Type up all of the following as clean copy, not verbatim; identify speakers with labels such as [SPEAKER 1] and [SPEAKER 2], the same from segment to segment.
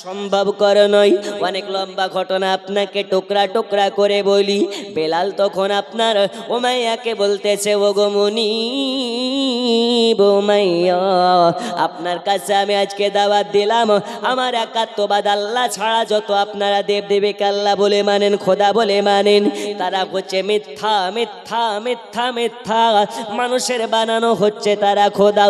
[SPEAKER 1] সম্ভবকর নয়। অনেক লম্বা ঘটনা আপনাকে টুকরা টুকরা করে বলি। বেলাল তখন আপনার উমাইয়াকে বলতেছে, ও গো মুনিব উমাইয়া, আপনার কাছে আমি আজকে দাওয়াত দিলাম, আমার একাত্মবাদ আল্লাহ ছাড়া যত আপনারা দেব দেবীকে আল্লাহ বলে মানেন, খোদা বলে মানেন, তারা হচ্ছে মিথ্যা মিথ্যা মিথ্যা মিথ্যা, মানুষের বানানো হচ্ছে তারা খোদা।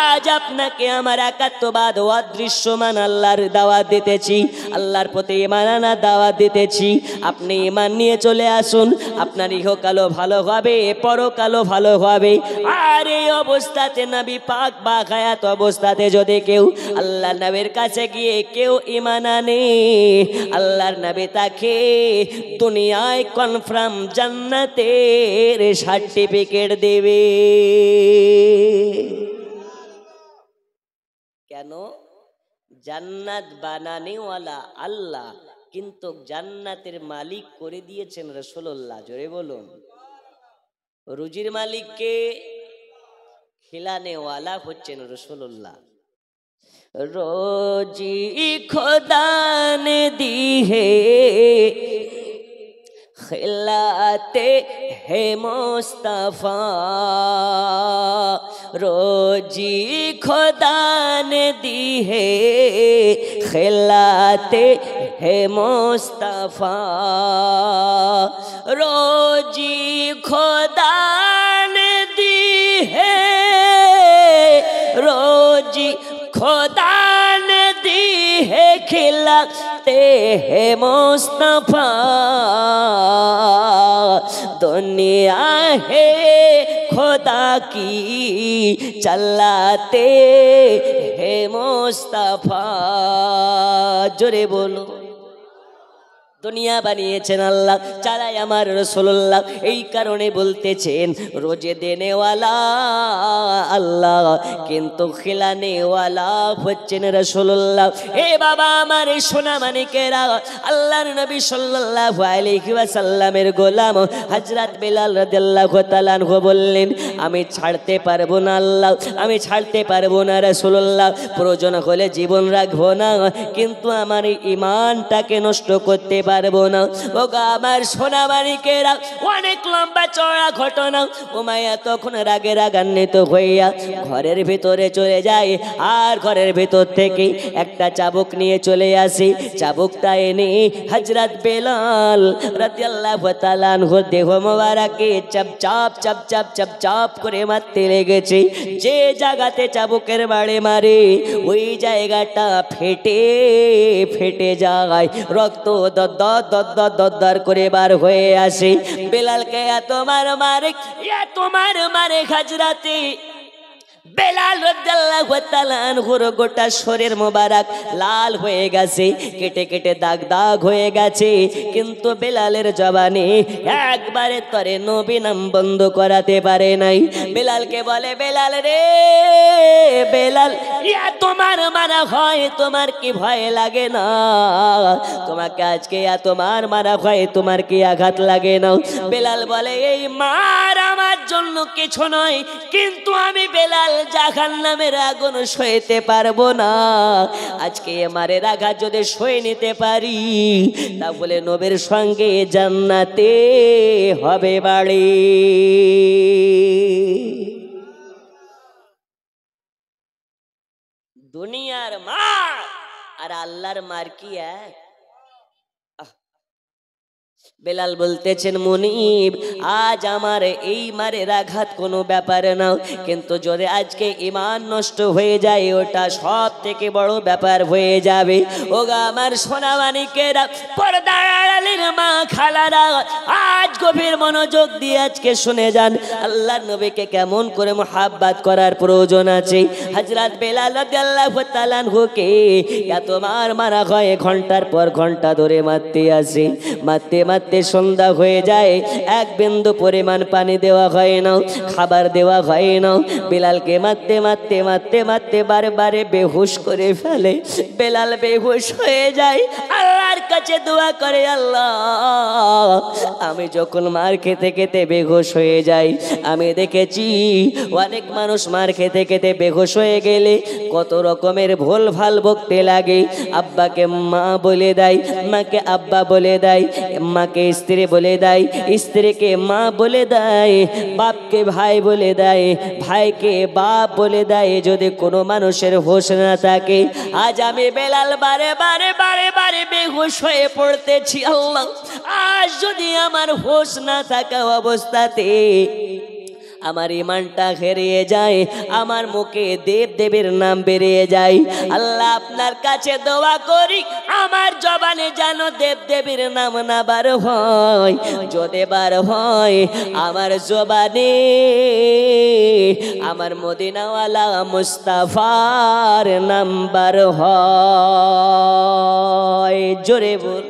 [SPEAKER 1] আজ আপনাকে আমার একাত্মবাদ ও অদৃশ্যমান আল্লাহর দাওয়াত দিতেছি, আল্লাহর প্রতি ঈমান আনার দাওয়াত দিতেছি। আপনি ঈমান নিয়ে চলে আসুন, আপনার ইহকালও ভালো হবে, পরকালও ভালো হবে। আর এই অবস্থাতে নবী পাক বা হায়াত অবস্থাতে যদি কেউ আল্লাহর নবীর কাছে গিয়ে কেউ ঈমান আনে, আল্লাহর নবী তাকে দুনিয়ায় কনফার্ম জান্নাতের সার্টিফিকেট দেবে। কেন? জান্নাত বানানেওয়ালা আল্লাহ, কিন্তু জান্নাতের মালিক করে দিয়েছেন রাসূলুল্লাহ। জোরে বলুন। রুজির মালিককে, খিলানেওয়ালা হচ্ছেন রাসূলুল্লাহ। रोजी खुदा ने दी है, खिलाते है मुस्तफा, रोजी खुदा ने दी है, खिलाते है मुस्तफा, रोजी खुदा ने दी है, रोजी खुदा ने दी है, खिलाते हैं मुस्तफा, दुनिया है खुदा की चलाते हैं मुस्तफा। जोरे बोलो। দুনিয়া বানিয়েছেন আল্লাহ, চালায় আমার রাসূলুল্লাহ। এই কারণে বলতেছেন রোজে দেনেওয়ালা আল্লাহ, কিন্তু খিলানেওয়ালা হচ্ছেন রাসূলুল্লাহ। হে বাবা আমার সোনা মানিকেরা, আল্লাহর নবী সাল্লাল্লাহু আলাইহি ওয়াসাল্লামের গোলাম হযরত বেলাল রাদিয়াল্লাহু তাআলা আনহু বললেন, আমি ছাড়তে পারবো না আল্লাহ, আমি ছাড়তে পারবো না রাসূলুল্লাহ, প্রয়োজন হলে জীবন রাখবো না, কিন্তু আমার ঈমানটাকে নষ্ট করতে পারবো না। ওগো আমার সোনা মানিকেরা, অনেক লম্বা চড়া ঘটনা। উমাইয়া তখন রাগে রাগান্বিত হইয়া ঘরের ভিতরে চলে যায়, আর ঘরের ভিতর থেকে একটা চাবুক নিয়ে চলে আসে। চাবুকটা এনে হযরত বেলাল রাদিয়াল্লাহু তাআলা আনহু দেহ মোবারকে চাপ চাপ চাপ চাপ চাপ চাপ করে মারতে লেগেছে। যে জায়গাতে চাবুকের বাড়ি মারে ওই জায়গাটা ফেটে ফেটে যায়, রক্ত দর করে বার হয়ে আসে। বেলালকে এত মার মারে হযরতে বেলাল রাদিয়াল্লাহু তাআলা আনহুর গোটা শরীর মোবারক লাল হয়ে গেছে, কেটে কেটে দাগ দাগ হয়ে গেছে, কিন্তু বেলালের জবানে একবারে তরে নবী নাম বন্ধ করাতে পারে নাই। বেলালকে বলে, বেলাল রে বেলাল, ইয়া তোমার মারা হয়, তোমার কি ভয় লাগে না? তোমাকে আজকে তোমার মারা হয়, তোমার কি আঘাত লাগে না? বেলাল বলে, এই মার আমার জন্য কিছু নয়, কিন্তু আমি বেলাল জাহান্নামের আগুন সইতে পারবো না। আজকে মারের আঘাত যদি সয়ে নিতে পারি, তাহলে নবীর সঙ্গে জান্নাতে হবে বাড়ি। দুনিয়ার মার আর আল্লাহর মার কি এক? বেলাল বলতেছেন, মুনিব আজ আমার এই মারের আঘাত কোনো ব্যাপার না, কিন্তু যদি আজকে ঈমান নষ্ট হয়ে যায় ওটা সব থেকে বড় ব্যাপার হয়ে যাবে। ওগো আমার সোনা মানিকেরা, পর্দার আড়ালের মা খালারা, আজ গভীর মনোযোগ দিয়ে আজকে শুনে যান আল্লাহর নবীকে কেমন করে মুহাব্বত করার প্রয়োজন আছে। হযরত বেলাল রাদিয়াল্লাহু তাআলা আনহুকে এত মারা হয়, ঘন্টার পর ঘন্টা ধরে মারতে আসে, মারতে মারতে সন্ধ্যা হয়ে যায়, এক বিন্দু পরিমাণ পানি দেওয়া হয় না, খাবার দেওয়া হয় না। বেলালকে মারতে মারতে মারতে মারতে বারে বারে বেহুশ করে ফেলে। বেলাল বেহুশ হয়ে যায়, আল্লাহর কাছে দোয়া করে, আল্লাহ আমি যখন মার খেতে খেতে বেহুশ হয়ে যাই, আমি দেখেছি অনেক মানুষ মার খেতে খেতে বেহুশ হয়ে গেলে কত রকমের ভুল ভাল বকতে লাগে। আব্বাকে মা বলে দেয়, মাকে আব্বা বলে দেয়, মাকে স্ত্রী বলে দেয়, স্ত্রীকে মা বলে দেয়, বাপকে ভাই বলে দেয়, ভাইকে বাপ বলে দেয়। যদি কোনো মানুষের হোশ না থাকে, আজ আমি বেলাল বারে বারে বারে বারে বেহুশ হয়ে পড়তেছি। আল্লাহ, আজ যদি আমার হোশ না থাকা অবস্থাতে আমার ইমানটা হেরিয়ে যায়, আমার মুখে দেব দেবের নাম বেরিয়ে যায়, আল্লাহ আপনার কাছে দোয়া করি আমার জবানে যেন দেব দেবীর নাম না বার হয়। যদি বার হয় আমার জবানে আমার মদিনাওয়ালা মুস্তাফার নাম বার হয়। জোরে বল।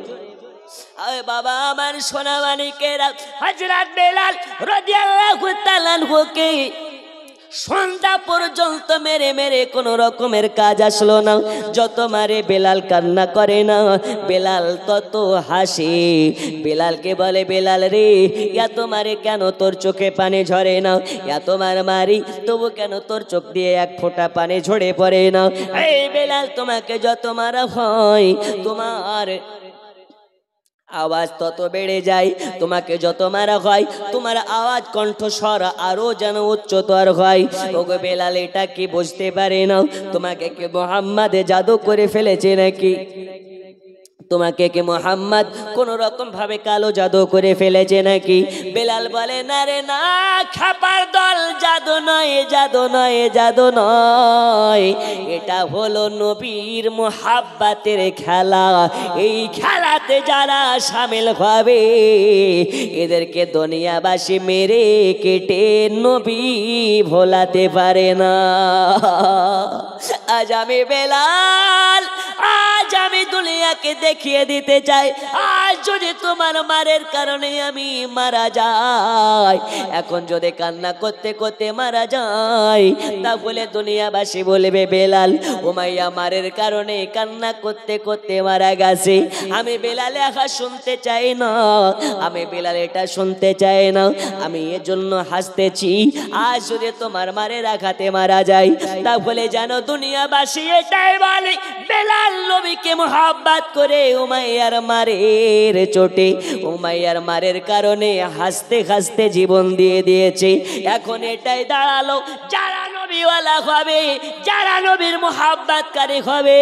[SPEAKER 1] আয় বাবা আমার সোনা মানিকেরা, হযরত বেলাল রাদিয়াল্লাহু তাআলা আনহুকে সন্ধ্যা পর্যন্ত মেরে মেরে কোন রকমের কাজ আসলো না। যত মারে বেলাল কান্না করে না, বেলাল তত হাসে। বেলালকে বলে, বেলাল রে এত মারে কেন, তোর চোখে পানি ঝরে না? এত মারি তবু কেন তোর চোখ দিয়ে এক ফোঁটা পানি ঝরে পড়ে না? এই বেলাল, তোমাকে যত মারা হয় তোমার আওয়াজ তত বেড়ে যায়, তোমাকে যত মারা হয় তোমার আওয়াজ কণ্ঠস্বর আরো যেন উচ্চতর হয়। ওগো বেলাল, এটা কি বুঝতে পারে না তোমাকে কি মুহাম্মদ জাদু করে ফেলেছে নাকি? তোমাকে কি মুহাম্মদ কোন রকম ভাবে কালো জাদু করে ফেলেছে নাকি? বেলাল বলে, না রে না, খাপার দল, জাদু নয়, জাদু নয়, জাদু নয়, এটা হলো নবীর মুহাব্বতের খেলা। এই খেলাতে যারা শামিল হবে এদেরকে দুনিয়াবাসী মেরে কেটে নবী ভোলাতে পারে না। আজ আমি বেলাল, আজ আমি দুনিয়াকে দেখিয়ে দিতে চাই, আজ যদি তোমার মারের কারণে আমি মারা যাই, এখন যদি কান্না করতে করতে মারা যাই, তাহলে দুনিয়াবাসী বলবে বেলাল উমাইয়া মারের কারণে কান্না করতে করতে মারা গেছে। আমি বেলাল একা শুনতে চাই না, আমি বেলাল এটা শুনতে চাই না। আমি এজন্য হাসতেছি, আজ যদি তোমার মারের আঘাতে মারা যায়, তাহলে যেন দুনিয়াবাসী এটাই বলে বেলাল নবীকে মুহাব্বত করে উমাইয়ার মারের চোটে, উমাইয়ার মারের কারণে হাসতে হাসতে জীবন দিয়ে দিয়েছে। এখন এটাই দাঁড়ালো, যারা নবীওয়ালা হবে, যারা নবীর মুহাব্বতকারী হবে,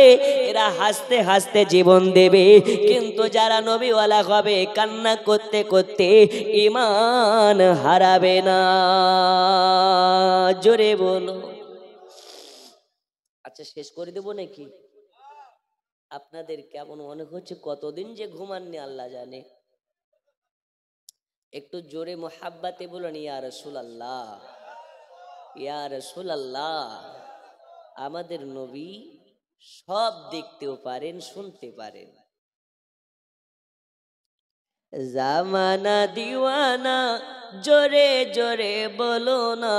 [SPEAKER 1] এরা হাসতে হাসতে জীবন দেবে, কিন্তু যারা নবীওয়ালা হবে কান্না করতে করতে ঈমান হারাবে না। জোরে বলো। আচ্ছা, শেষ করে দেবো নাকি? আপনাদের কেমন মনে হচ্ছে? কতদিন যে ঘুমাননি আল্লাহ জানে। একটু জোরে মুহাব্বতে বলুন, ইয়া রাসূলুল্লাহ, ইয়া রাসূলুল্লাহ। আমাদের নবী সব দেখতেও পারেন, শুনতে পারেন। জামানা দিওয়ানা, জোরে জোরে বলো না।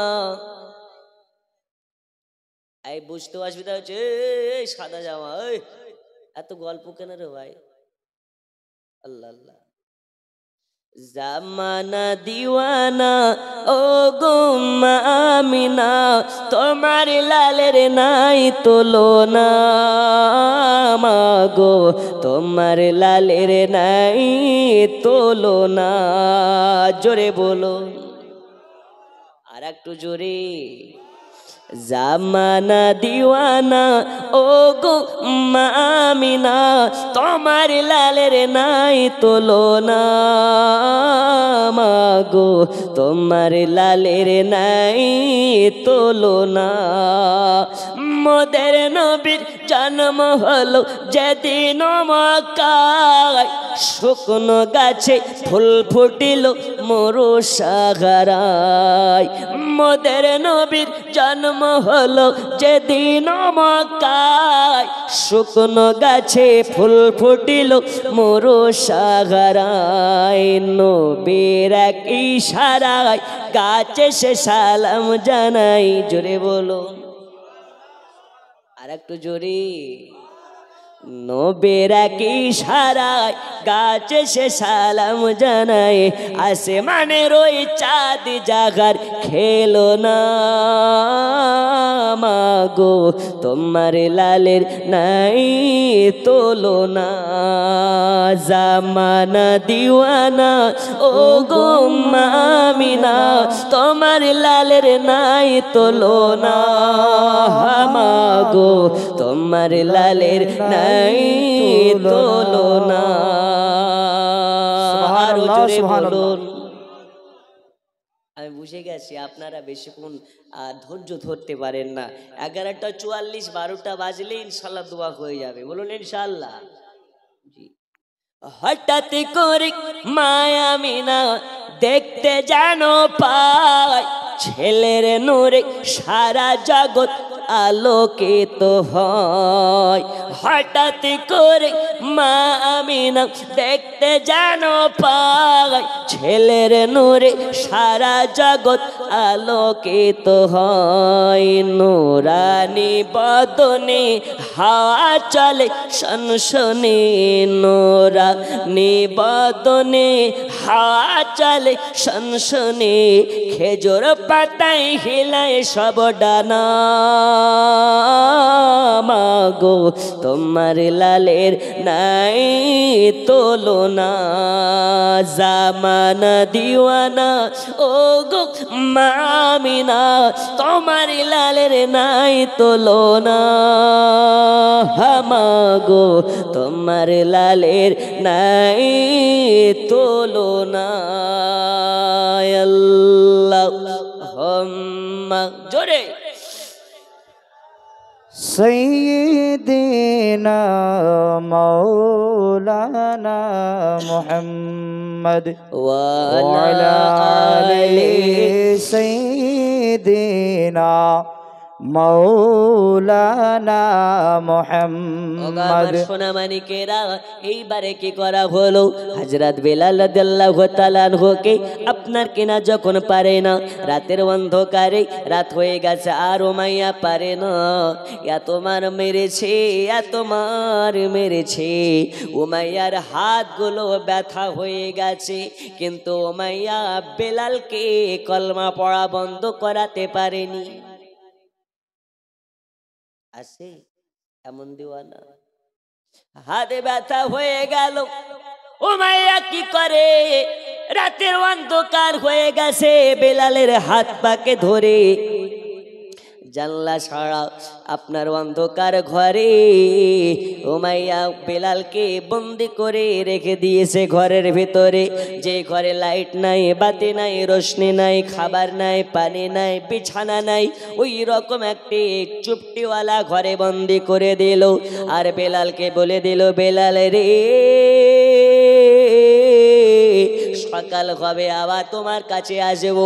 [SPEAKER 1] এই বুঝতে অসুবিধা হচ্ছে, এই সাদা জামা, এত গল্প কেন রে ভাই? আল্লাহ আল্লাহ। জামানা দিওয়ানা, ও গো মা আমিনা, তোমার লালের নাই তুলনা, মাগো তোমার লালের নাই তুলনা। জোরে বলো, আর একটু জোরে। জামানা দিওয়ানা, ও গো মা আমিনা, তোমার লালের নাই তুলনা, মাগো তোমার লালের নাই তুলনা। মোদের নবীর জন্ম হলো যেদিন মক্কায়, শুকনো গাছে ফুল ফুটিল মরু সাগরায়। মোদের নবীর জন্ম হলো যেদিন মক্কায়, শুকনো গাছে ফুল ফুটিল মরু সাগরায়। নবীর এক ইশারায় গাছে সে সালাম জানাই। জোরে বলুন, আর একটু জোরে। নবীর এক ইশারায় গাছে সে সালাম জানায়। আসমানের ওই চাঁদ জাগার খেলো না মাগো, তোমার লালের নাই তোলো না। জামানা দিওয়ানা ও গো আমিনা, তোমার লালের নাই তোলো না মাগো, তোমার লালের নাই তোলো না। আরো জোরে বলুন। আমি বুঝে গেছি আপনারা বেশিক্ষণ ধৈর্য ধরতে পারেন না। 11:44 12টা বাজলে ইনশাল্লাহ দোয়া হয়ে যাবে। বলুন ইনশাল্লাহ। হঠাৎ করে মায়া মিনা দেখতে জানো পায়, ছেলের নূরে সারা জগৎ আলোকিত হয়। হঠাৎ করে মা আমিনা দেখতে জানো পায়, ছেলের নূরে সারা জগৎ আলোকিত হয়। নূরানি বদনে হাওয়া চলে সনসনে, নূরানি বদনে হাওয়া চলে সনসনে। খেজুর পাতায় হিলায় সব ডানা মাগো, তোমার লালের নাই তোলো না। জামানা দিওয়ানা ও গো মামিনা, তোমার লালের নাই তোলো না মাগো, তোমার লালের নাই তোলো না। আল্লাহুম্মা জোরে।
[SPEAKER 2] सय्यिदना मौलाना मुहम्मद व अला आले सय्यिदना মৌলানা মুহাম্মদ।
[SPEAKER 1] সোনামানিকেরা, এইবারে কি করা হলো? হযরত বেলাল রাদিয়াল্লাহু তাআলা আনহুকে আপনার কিনা যখন পারে না, রাতের অন্ধকারে রাত হয়ে গেছে আর উমাইয়া পারে না, এত মার মেরেছে, এত মার মেরেছে, উমাইয়ার হাতগুলো ব্যথা হয়ে গেছে, কিন্তু উমাইয়া বেলালকে কলমা পড়া বন্ধ করাতে পারেনি। আছে এমন দিওয়ানা? হাতে ব্যথা হয়ে গেল, উমাইয়া কি করে? রাতের অন্ধকার হয়ে গেছে, বেলালের হাত পাকে ধরে জানলা ছাড়া আপনার অন্ধকার ঘরে উমাইয়া বেলালকে বন্দি করে রেখে দিয়েছে ঘরের ভিতরে। যে ঘরে লাইট নাই, বাতি নাই, রোশনি নাই, খাবার নাই, পানি নাই, বিছানা নাই, ওই রকম একটি চুপটিওয়ালা ঘরে বন্দি করে দিল। আর বেলালকে বলে দিল, বেলাল রে, সকাল হবে আবার তোমার কাছে আসবো,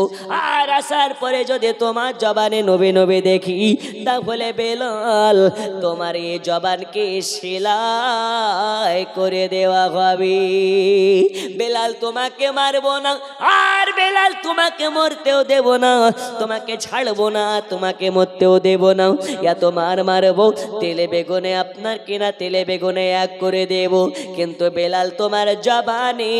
[SPEAKER 1] আর আসার পরে যদি তোমার জবানে নবী নবী দেখি, তাহলে বেলাল তোমার এই জবানকে সেলাই করে দেওয়া হবে। বেলাল তোমাকে মারবো না, আর বেলাল তোমাকে মরতেও দেব না, তোমাকে ছাড়বো না, তোমাকে মরতেও দেব না। এত মার মারবো, তেলে বেগুনে আপনার কিনা তেলে বেগুনে এক করে দেব, কিন্তু বেলাল তোমার জবানে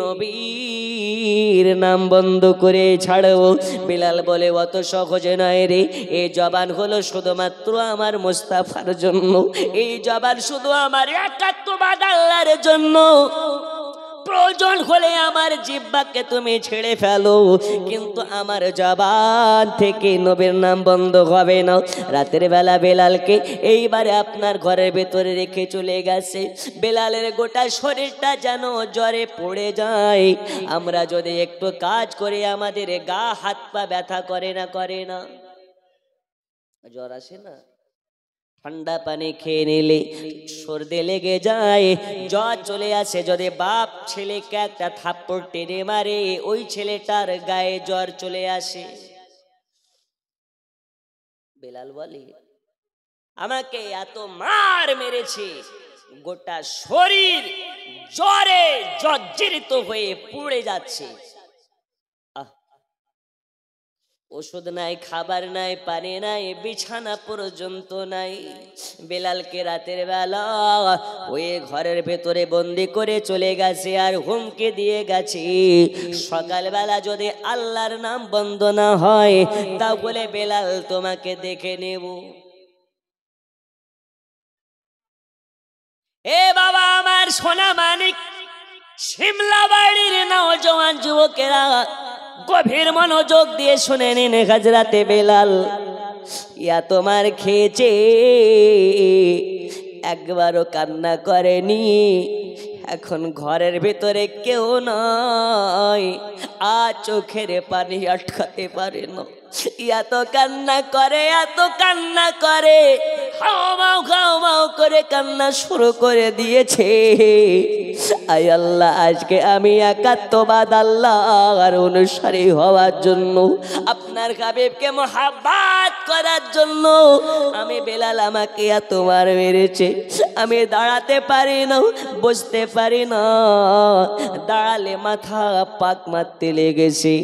[SPEAKER 1] নবীর নাম বন্ধ করে ছাড়বো। বেলাল বলে, অত সহজে নয় রে, এই জবান হলো শুধুমাত্র আমার মুস্তাফার জন্য, এই জবান শুধু আমার একাত্মবাদ আল্লাহর জন্য। প্রয়োজন হলে আমার জিহ্বাকে তুমি ছেড়ে ফেলো, কিন্তু আমার জবান থেকে নবীর নাম বন্ধ হবে না। রাতের বেলা বেলালকে এইবারে আপনার ঘরের ভেতরে রেখে চলে গেছে। বেলালের গোটা শরীরটা যেন জ্বরে পড়ে যায়। আমরা যদি একটু কাজ করি, আমাদের গা হাত পা ব্যথা করে না? করে না? জ্বর আসে না, ঠান্ডা পানি খেয়ে নিলে সর্দি লেগে যায়, জ্বর চলে আসে। যদি বাপ ছেলেকে একটা থাপ্পড় টেনে মারে, ওই ছেলেটার গায়ে জ্বর চলে আসে। বেলাল বলে, আমাকে এত মার মেরেছে, গোটা শরীর জ্বরে জর্জরিত হয়ে পুড়ে যাচ্ছে। ওষুধ নাই, খাবার নাই, পানি নাই, বিছানা পর্যন্ত নাই। বেলালকে রাতের বেলা ওই ঘরের ভেতরে বন্দি করে চলে গেছে আর হুমকি দিয়ে গেছে, সকালবেলা যদি আল্লাহর নাম বন্ধ না হয় তাহলে বেলাল তোমাকে দেখে নেব। এ বাবা আমার সোনা মানিক, শিমলা বাড়ির নওজওয়ান যুবকেরা গভীর মনোযোগ দিয়ে শুনে নিন। হযরতে বেলাল ইয়া তোমার খেয়েছে, একবারও কান্না করেনি। এখন ঘরের ভিতরে কেউ নয়, আর চোখের পানি আটকাতে পারে না। এত কান্না করে, এত কান্না করে, হাওমাও হাওমাও করে কান্না শুরু করে দিয়েছে। আয় আল্লাহ, আজকে আমি একাত্মবাদ আল্লাহর অনুসারী হওয়ার জন্য, আপনার হাবিবকে মহাব্বত করার জন্য আমি বেলাল, আমাকে এত মার মেরেছে, আমি দাঁড়াতে পারি না, বসতে পারি না। দাঁড়ালে মাথা পাক মারতে লেগেছে,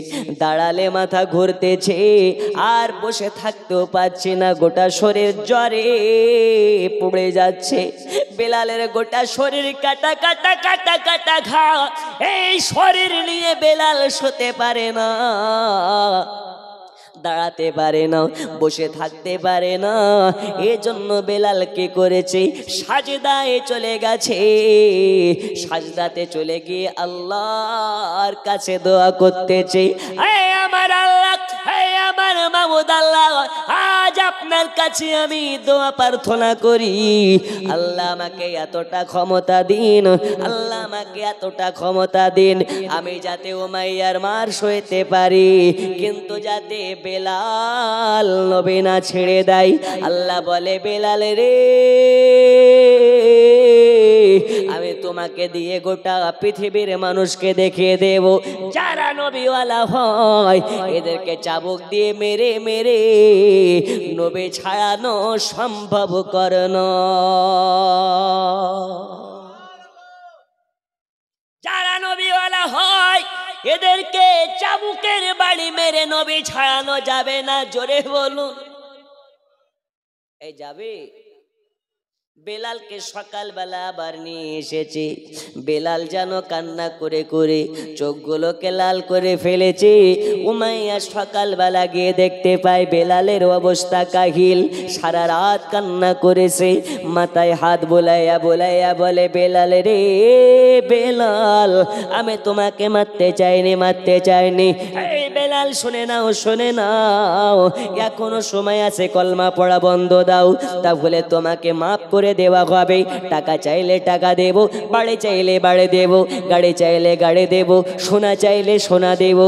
[SPEAKER 1] দাঁড়ালে মাথা ঘুরতেছে, আর বসে থাকতেও পারছি না, গোটা শরীর জ্বরে পুড়ে যাচ্ছে। বেলালের গোটা শরীর কাটা কাটা কাটা কাটা ঘা, এই শরীর নিয়ে বেলাল শুতে পারে না, দাঁড়াতে পারে না, বসে থাকতে পারে না। এজন্য বেলাল কি করেছে, সাজদায় চলে গেছে। সাজদাতে চলে গিয়ে আল্লাহর কাছে দোয়া করতেছে, হে আমার আল্লাহ, হে আমার মাবুদ আল্লাহ, আজ আপনার কাছে আমি দোয়া প্রার্থনা করি, আল্লাহ আমাকে এতটা ক্ষমতা দিন, আল্লাহ আমাকে এতটা ক্ষমতা দিন, আমি যাতে উমাইয়ার মার সইতে পারি, কিন্তু যাতে বেলাল নবী না ছেড়ে দেয়। আল্লাহ বলে, বেলাল রে, আমি তোমাকে দিয়ে গোটা পৃথিবীর মানুষকে দেখিয়ে দেব, যারা নবীওয়ালা হয় এদেরকে চাবুক দিয়ে মেরে মেরে নবী ছাড়ানো সম্ভব করনো। যারা নবীওয়ালা হয় এদেরকে চাবুকের বাড়ি মেরে নবী ছাড়ানো যাবে না। জোরে বলুন, এই যাবে। বেলালকে সকালবেলা আবার নিয়ে এসেছে, বেলাল যেন কান্না করে করে চোখগুলোকে লাল করে ফেলেছে। উমাইয়া সকালবেলা গিয়ে দেখতে পায় বেলালের অবস্থা কাহিল, সারা রাত কান্না করেছে, মাথায় হাত বোলাইয়া বোলাইয়া বলে, বেলাল রে বেলাল, আমি তোমাকে মারতে চাইনি, মারতে চাইনি। এই বেলাল শুনে নাও, শুনে নাও, এখনো সময় আছে, কলমা পড়া বন্ধ দাও, তাহলে তোমাকে মাফ করে দেওয়া হবে। টাকা চাইলে টাকা দেব, বাড়ি চাইলে বাড়ি দেব, গাড়ি চাইলে গাড়ি দেব, সোনা চাইলে সোনা দেব,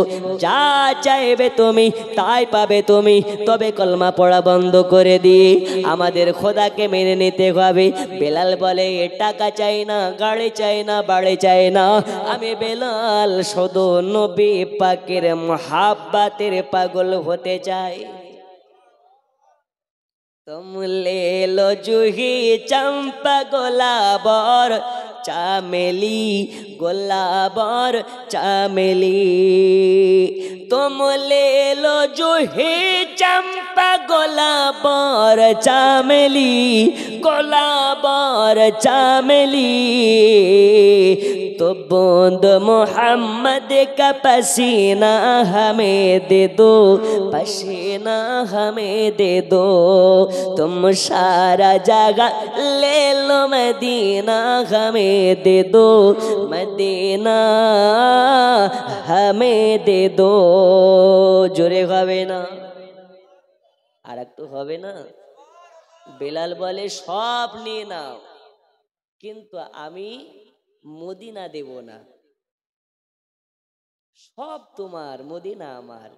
[SPEAKER 1] যা চাইবে তুমি তাই পাবে তুমি, তবে কলমা পড়া বন্ধ করে দিয়ে আমাদের খোদাকে মেনে নিতে হবে। বেলাল বলে, টাকা চাই না, গাড়ি চাই না, বাড়ি চাই না, আমি বেলাল শুধু নবী পাকের মহাব্বতের পাগল হতে চাই। तुम ले लो जूही चंपा गोलाबर चामेली, गोलाबर चामेली, तुम ले लो जूही चंपा गोलाबर चामेली, गोलाबर चामेली, तो बूंद मोहम्मद का पसीना हमें दे दो, पसीना हमें दे दो, तुम सारा जगह ले लो मदीना हमें दे दो, मदीना हमें दे दो। জোরে হবে না, আর একটু হবে না। বেলাল বলে, সব নিয়ে নাও, কিন্তু আমি মদিনা দেব না, সব তোমার, মদিনা আমার।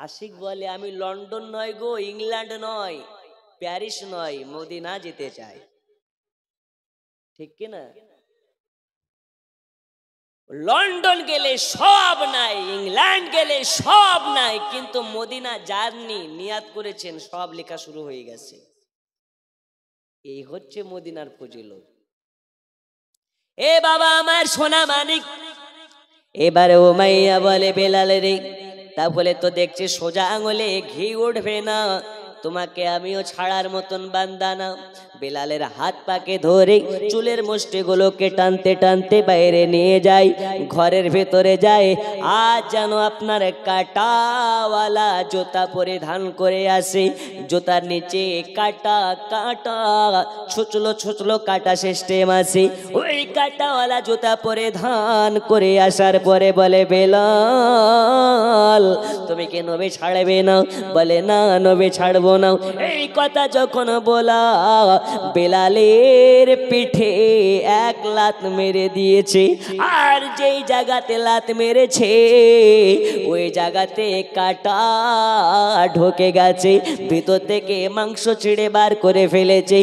[SPEAKER 1] আশিক বলে আমি লন্ডন নয় গো, ইংল্যান্ড নয়, প্যারিস নয়, মদিনা যেতে চাই। ঠিক কিনা? লন্ডন গেলে সব নাই, ইংল্যান্ড গেলে সব নাই, কিন্তু মদিনা যাননি, নিয়াত করেছেন, সব লেখা শুরু হয়ে গেছে। এই হচ্ছে মদিনার ফজিলত। এ বাবা আমার সোনা মানিক, এবারে উমাইয়া বলে বেলাল রে, তাহলে তো দেখছি সোজা আঙুলে ঘি উঠবে না, তোমাকে আমিও ছাড়ার মতন বান্দা না। বেলালের হাত পাকে ধরে চুলের মুষ্টিগুলোকে টানতে টানতে বাইরে নিয়ে যায়, ঘরের ভেতরে যায়। আজ যেন আপনার কাটাওয়ালা জুতা পরিধান করে আসে, জুতার নিচে কাটা কাটা ছুচলো ছুচলো কাটা সিস্টেম আছে। ওই কাটাওয়ালা জুতা পরিধান করে আসার পরে বলে বেলাল তুমি কি নবী ছাড়বে না? বলে না, নবী ছাড়বো না। এই কথা যখন বলা, বেলালের পিঠে এক লাত মেরে দিয়েছে, আর যেই জায়গাতে লাত মেরেছে ওই জায়গাতে কাটা ঢোকে গেছে, ভিতর থেকে মাংস ছিঁড়ে বার করে ফেলেছে।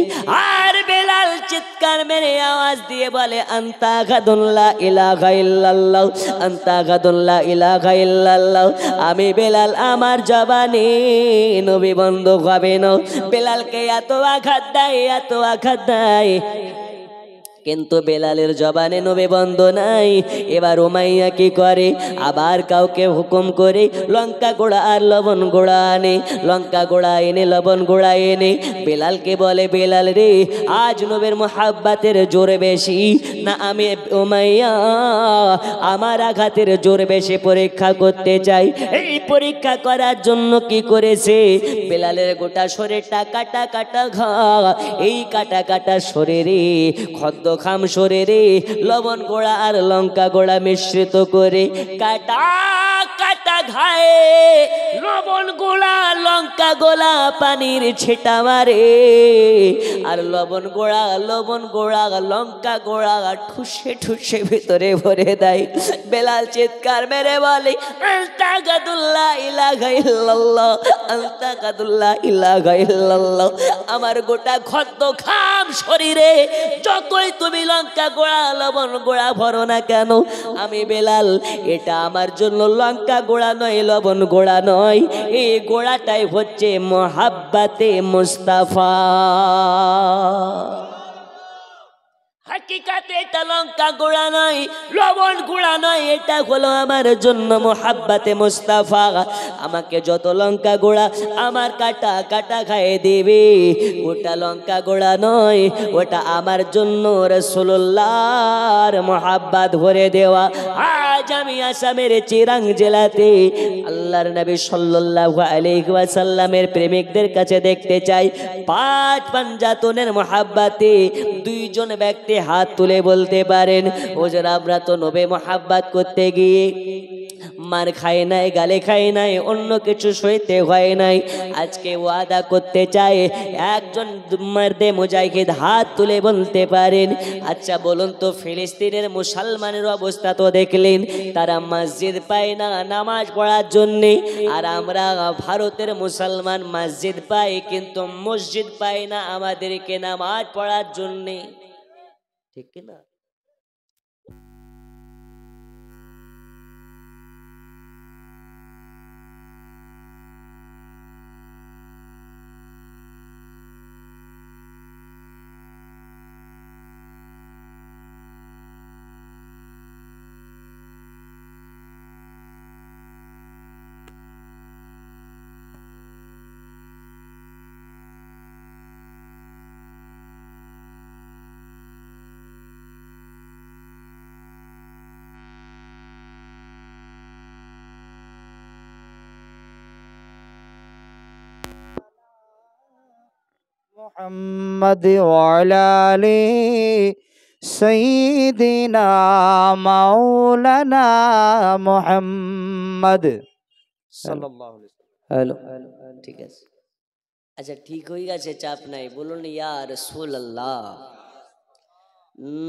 [SPEAKER 1] আর বেলাল চিৎকার মেরে আওয়াজ দিয়ে বলে আন্তা গাদুল্লাহ ইলাহা ইল্লাল্লাহ, আন্তা গাদুল্লাহ ইলাহা ইল্লাল্লাহ। আমি বেলাল আমার জবানে নবী বন্ধ হবে না। বেলালকে এত আঘাত দেয়, এত আঘাত দেয়, কিন্তু বেলালের জবানে নবী বন্ধ নাই। এবার উমাইয়া কি করে, আবার কাউকে হুকুম করে লঙ্কা গোড়া আর লবণ গোড়া আনে, লঙ্কা গোড়া এনে লবণ গোড়া এনে বেলালকে বলে বেলাল রে, আজ নবীর মোহাব্বতের জোর বেশি না আমি উমাইয়া আমার আঘাতের জোর বেশি পরীক্ষা করতে চাই। এই পরীক্ষা করার জন্য কি করেছে, বেলালের গোটা শরীরটা কাটা কাটা ঘা, এই কাটা কাটা শরীরে খদ্দ খাম শরীরে লবণ গোড়া আর লঙ্কা গোড়া মিশ্রিত করে কাটা কাটা ঘায়ে লবণ গোড়া লঙ্কা গোড়া পানির ছিটা মারে, আর লবণ গোড়া লঙ্কা গোড়া ঠুসে ঠুসে ভিতরে ভরে দেয়। বেলাল চিৎকার মেরে বলে আস্তাগফিরুল্লাহ ইলাহা ইল্লাল্লাহ, আস্তাগফিরুল্লাহ ইলাহা ইল্লাল্লাহ। আমার গোটা খদ্দ খাম শরীরে যতই তুমি লঙ্কা গোড়া লবণ গোড়া ভরো না কেন, আমি বেলাল এটা আমার জন্য লঙ্কা গোড়া নয়, লবণ গোড়া নয়, এই গোড়াটাই হচ্ছে মোহাব্বতে মুস্তাফা। হাকিকাতে এটা লঙ্কা গোড়া নয়, লবণ গোড়া নয়, এটা হলো আমার জন্য মোহাব্বতে মুস্তাফা। আমাকে যত লঙ্কা গোড়া আমার কাটা কাটা খাইয়ে দেবে, ওটা লঙ্কা গোড়া নয়, ওটা আমার জন্য রাসূলুল্লাহর মোহাব্বত ভরে দেওয়া। আজ আমি আসামের চিরাং জেলাতে আল্লাহর নবী সাল্লাল্লাহু আলাইহি ওয়াসাল্লামের প্রেমিকদের কাছে দেখতে চাই, পাঁচ পাঞ্জাতনের মোহাব্বতে দুইজন ব্যক্তি হাত তুলে বলতে পারেন হুজুর আমরা তো নবী মোহাব্বত করতে গিয়ে মার খাই নাই, গালে খাই নাই, অন্য কিছু সইতে হয় নাই, আজকে ওয়াদা করতে চাই। একজন মার্দে মুজাহিদ হাত তুলে বলতে পারেন আচ্ছা বলুন তো ফিলিস্তিনের মুসলমানের অবস্থা তো দেখলেন, তারা মসজিদ পায় না নামাজ পড়ার জন্যে, আর আমরা ভারতের মুসলমান মসজিদ পাই কিন্তু মসজিদ পাই না আমাদেরকে নামাজ পড়ার জন্যে, ঠিক কিনা?
[SPEAKER 2] মুহাম্মদ ওয়ালা আলি সাইয়্যিদিনা মাওলানা মুহাম্মদ সাল্লাল্লাহু আলাইহি
[SPEAKER 1] হ্যালো, ঠিক আছে, আচ্ছা ঠিক হয়ে গেছে, চাপ নাই, বলুন ইয়া রাসূলুল্লাহ।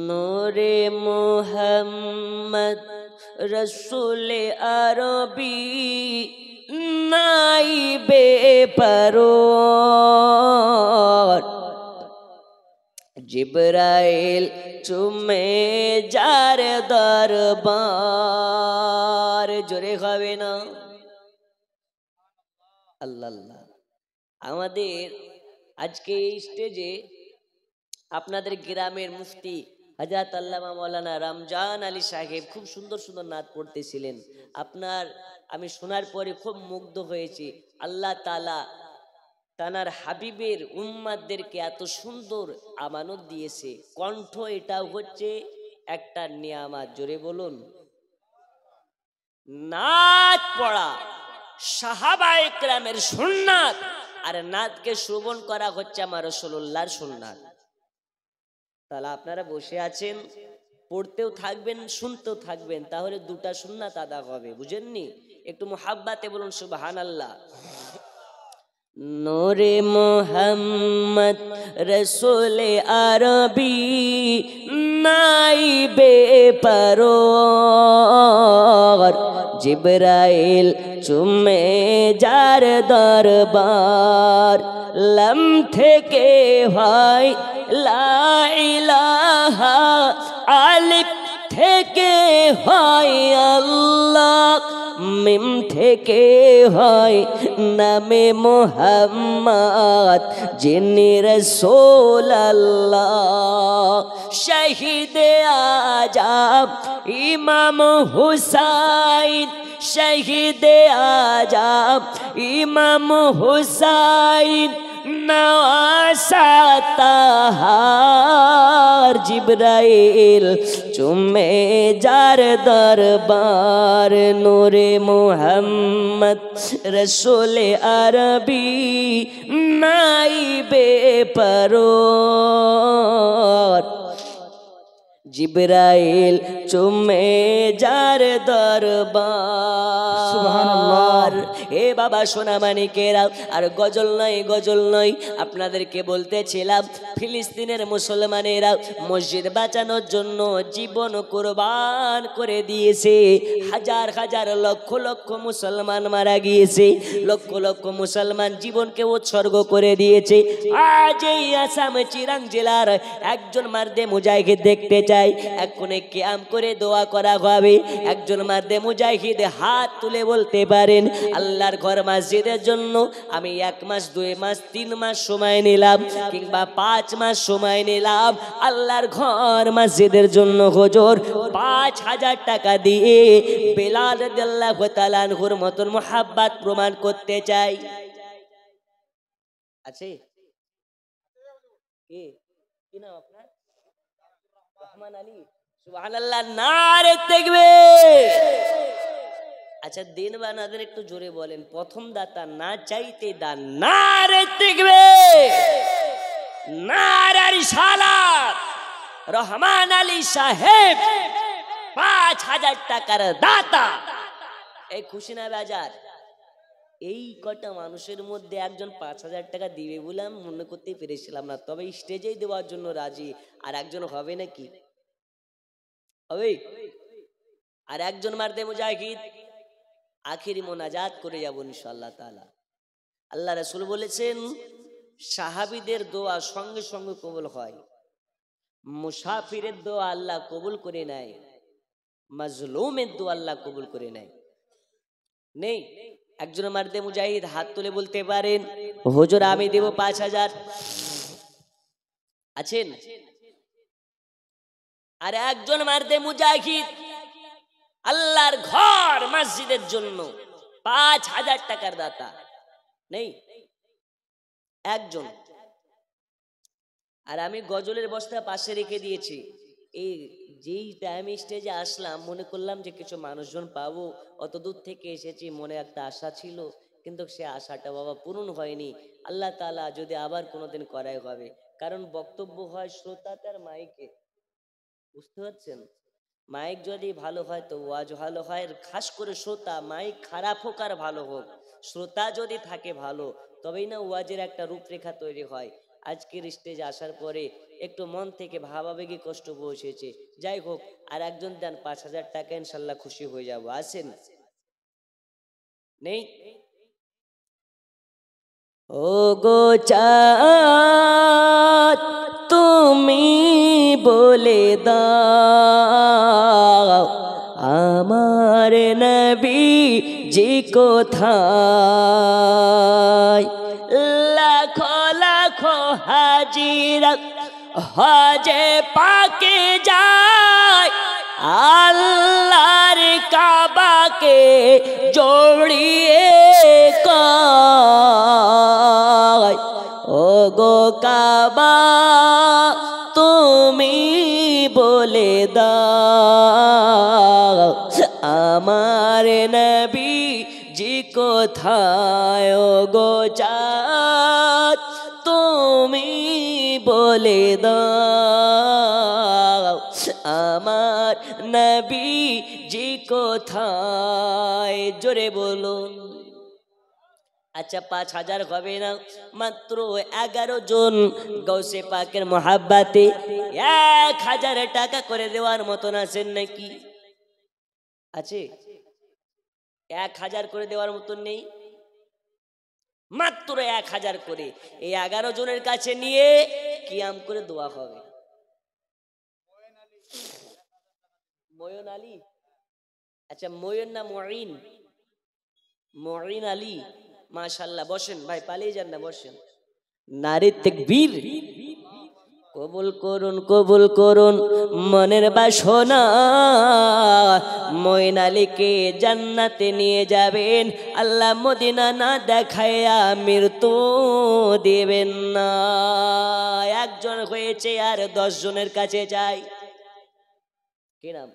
[SPEAKER 1] নূরে মুহাম্মদ রসুল আরবি নাই বেপরোর জিবরাইল চুমে যার দরবার, জোরে হবে না? আল্লাহ আল্লাহ। আমাদের আজকে এই স্টেজে আপনাদের গ্রামের মুফতি হযরত আল্লামা মাওলানা রমজান আলী সাহেব খুব সুন্দর সুন্দর নাত পড়তেছিলেন। আমি শোনার পরে খুব মুগ্ধ হয়েছি। আল্লাহ তাআলা তানার হাবিবের উম্মাদদেরকে এত সুন্দর আমানত দিয়েছে। কণ্ঠ এটা হচ্ছে একটা নিয়ামত, জোরে বলুন। নাত পড়া সাহাবায়ে কেরামের সুন্নাত, আর নাতকে শ্রবণ করা হচ্ছে আমার রাসূলুল্লাহর সুন্নাত। তাহলে আপনারা বসে আছেন, পড়তেও থাকবেন, শুনতেও থাকবেন, তাহলে দুটা সুন্নাত আদা হবে, বুঝেননি? একটু মুহাব্বাতে বলুন সুবহানাল্লাহ। নূরে মুহাম্মদ রসুল আরবি নাই বেপরোর জিবরাইল চুমে যার দরবার, লম থেকে হয় লা ইলাহা, আলিফ থেকে হয় আল্লাহ, মিম থেকে হয় নামে মুহাম্মদ, যিনি রাসূল আল্লাহ। শহীদে আজম ইমাম হুসাইন, শহীদে আজম ইমাম হুসাইন, নওয়াসা তাহার জিবরাইল চুমে যার দরবার, নূরে মুহাম্মদ রসুল আরবি নাই বেপরোর জিবরাইল চুমে যার দরবার।
[SPEAKER 2] সুবহানাল্লাহ।
[SPEAKER 1] এ বাবা সোনা মানিকেরা, আর গজল নয়, গজল নয়, আপনাদেরকে বলতেছিলাম ফিলিস্তিনের মুসলমানেরা মসজিদ বাঁচানোর জন্য জীবন কুরবান করে দিয়েছে। হাজার হাজার লক্ষ লক্ষ মুসলমান মারা গিয়েছে, লক্ষ লক্ষ মুসলমান জীবনকে উৎসর্গ করে দিয়েছে। আজ এই আসাম চিরাং জেলার একজন মারদে মুজাহিদ দেখতে চাই, এক্ষুনি কিয়াম করে দোয়া করা হবে। একজন মারদে মুজাহিদ হাত তুলে বলতে পারেন, আল্লাহর ঘর মসজিদের জন্য আমি 1 মাস 2 মাস 3 মাস সময় নিলাম, কিংবা 5 মাস সময় নিলাম, আল্লাহর ঘর মসজিদের জন্য হুজুর 5000 টাকা দিয়ে বেলাল রাদিয়াল্লাহু তাআলা আনহুর মতন মুহাব্বত প্রমাণ করতে চাই। আছে কি কি নাম আপনার? রহমান আলী। সুবহানাল্লাহ, নারে তাকবীর। আচ্ছা, দিন বা না দিন একটু জোরে বলেন। প্রথম দাতা না চাইতে দান, নারে তাকবীর, নারে রিসালাত। রহমান আলী সাহেব 5000 টাকার দাতা। এই খুশি না বাজার? এই কটা মানুষের মধ্যে একজন 5000 টাকা দিবে বলে আমি মনে করতে পেরেছিলাম না, তবে স্টেজেই দেওয়ার জন্য রাজি। আর একজন হবে নাকি? হবে? আর একজন মারদে মুজাহিদ আখিরি মোনাজাত করে যাব ইনশাআল্লাহ তাআলা। আল্লাহ রাসূল বলেছেন, সাহাবীদের দোয়া সঙ্গে সঙ্গে কবুল হয়, মুসাফিরের দোয়া আল্লাহ কবুল করে নেয়, মাজলুমের দোয়া আল্লাহ কবুল করে নেয়। নেই একজন মারদে মুজাহিদ হাত তুলে বলতে পারেন, হুজুর আমি দেব 5000? আছেন? আর একজন মারদে মুজাহিদ আল্লাহর ঘর মসজিদের জন্য 5000 টাকার দাতা নেই? একজন। আর আমি গজলের বস্তা পাশে রেখে দিয়েছি। এই যেই টাইম স্টেজে আসলাম মনে করলাম যে কিছু মানুষজন পাবো, অত দূর থেকে এসেছি, মনে একটা আশা ছিল, কিন্তু সে আশাটা বাবা পূরণ হয়নি। আল্লাহ তাআলা যদি আবার কোনোদিন করাই হবে, কারণ বক্তব্য হয় শ্রোতা তার মাইকে, বুঝতে পারছেন? মাইক যদি ভালো হয় তো ওয়াজ ভালো হয়, খাস করে শ্রোতা, মাইক খারাপ হোক আর ভালো হোক, শ্রোতা যদি থাকে ভালো, তবেই না ওয়াজের একটা রূপরেখা তৈরি হয়। আজকের স্টেজে আসার পরে একটু মন থেকে ভাবাবেগী কষ্ট পৌঁছেছে। যাই হোক, আর একজন দেন 5000 টাকা, ইনশাল্লাহ খুশি হয়ে যাব। আসেন? নেই? ও গো চাঁদ তুমি বলে দাও আমার নবী জি কোথায় লাখো লাখো হাজিরা হজে পাকে যায় আল্লাহর কাবাকে জড়িয়ে কয় ও গো কাবা তুমি বলে দাও আমার নবী জি কোথায় ও গো চাঁদ তুমি বলে দাও আমার নবী জি কোথায় জোরে বলুন আচ্ছা 5000 হবে না মাত্র 11 জন গৌসে পাকের মোহাব্বতে 1000 টাকা করে দেওয়ার মতন আছেন নাকি আছে 1000 করে দেওয়ার মতন নেই মাত্র 1000 করে এই 11 জনের কাছে নিয়ে কিয়াম করে দোয়া হবে ময়ন আলী আচ্ছা ময়ন না মঈন মঈন আলী মাশাআল্লাহ বসেন ভাই পালিয়ে যান না বসেন নারে তাকবীর কবুল করুন মনের বাসনা মঈন আলীকে জান্নাতে নিয়ে যাবেন আল্লাহ মদিনা না দেখায়া মৃত্যু দেবেন না একজন হয়েছে আর 10 জনের কাছে যাই কি নাম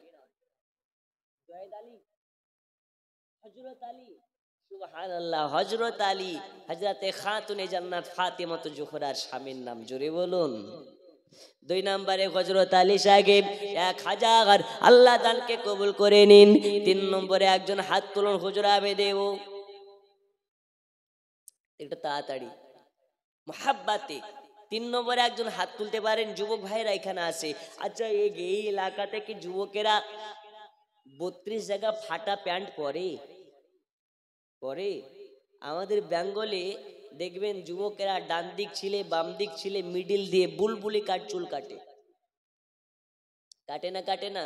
[SPEAKER 1] জয়েদ আলী হযরত আলী সুবহানাল্লাহ হযরত আলী হযরতে খাতুনে জান্নাত ফাতেমা জোহরার স্বামীর নাম জোরে বলুন 2 নম্বরে হযরত আলী সাহেব 1000 আল্লাহ দানকে কবুল করে নিন 3 নম্বরে একজন হাত তুলুন হুজুর আবে দেব একটু তাড়াতাড়ি মুহাব্বতে 3 নম্বরে একজন হাত তুলতে পারেন যুবক ভাইরা এখানে আছে আচ্ছা এই এলাকাতে কি যুবকেরা 32 জায়গা ফাটা প্যান্ট পরে আমাদের বেঙ্গলে দেখবেন যুবকেরা ডান দিক ছিলে বাম দিক ছিলে মিডিল দিয়ে বুলবুলি চুল কাটে না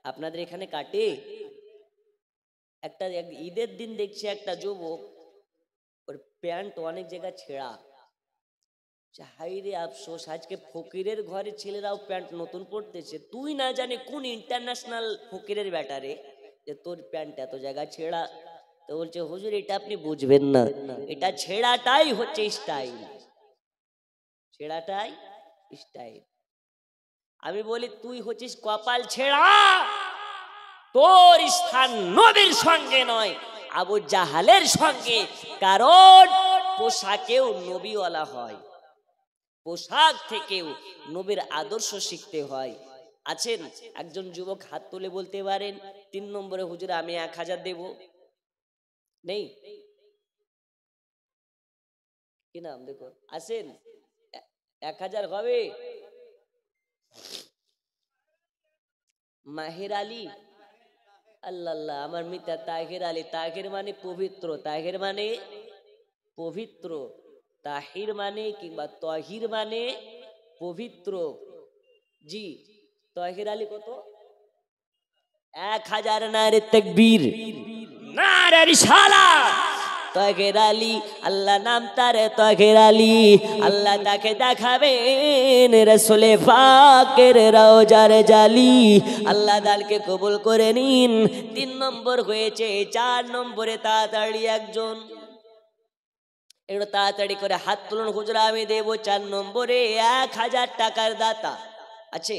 [SPEAKER 1] আপনাদের এখানে কাটে একটা ঈদের দিন দেখছি একটা যুবক ওর প্যান্ট অনেক জায়গা ছেঁড়া হাইরে আফসোস আজকে ফকিরের ঘরে ছেলেরাও প্যান্ট নতুন পরতেছে তুই না জানি কোন ইন্টারন্যাশনাল ফকিরের ব্যাটারে যে তোর প্যান্ট এত জায়গা ছেঁড়া তো বলছে হুজুর এটা আপনি বুঝবেন না এটা ছেঁড়াটাই হচ্ছে স্টাইল আমি বলি তুই হচ্ছিস কপাল ছেঁড়া তোর স্থান নবীর সঙ্গে নয় আবু জাহালের সঙ্গে কারণ পোশাকেও নবীওয়ালা হয় পোশাক থেকেও নবীর আদর্শ শিখতে হয় আছেন একজন যুবক হাত তুলে বলতে পারেন 3 নম্বরে হুজুর আমি 1000 দেব নেই কি নাম দেখো আসেন 1000 হবে মাহির আলী আল্লাহ আমার মিতা তাহির আলী তাহির মানে পবিত্র তাহির মানে পবিত্র তাহির মানে কিংবা তহির মানে পবিত্র জি তহির আলী কত 1000 নারে তাকবীর নারে রিসালাত তহির আলী আল্লাহ নাম তার তহির আলী আল্লাহ তাকে দেখাবেন রাসূলে পাকের রওজার জালি আল্লাহ দালকে কবুল করে নিন 3 নম্বর হয়েছে 4 নম্বরে তাড়াতাড়ি একজন একটু তাড়াতাড়ি করে হাত তুলুন হুজুর আমি দেব 4 নম্বরে 1000 টাকার দাতা আছে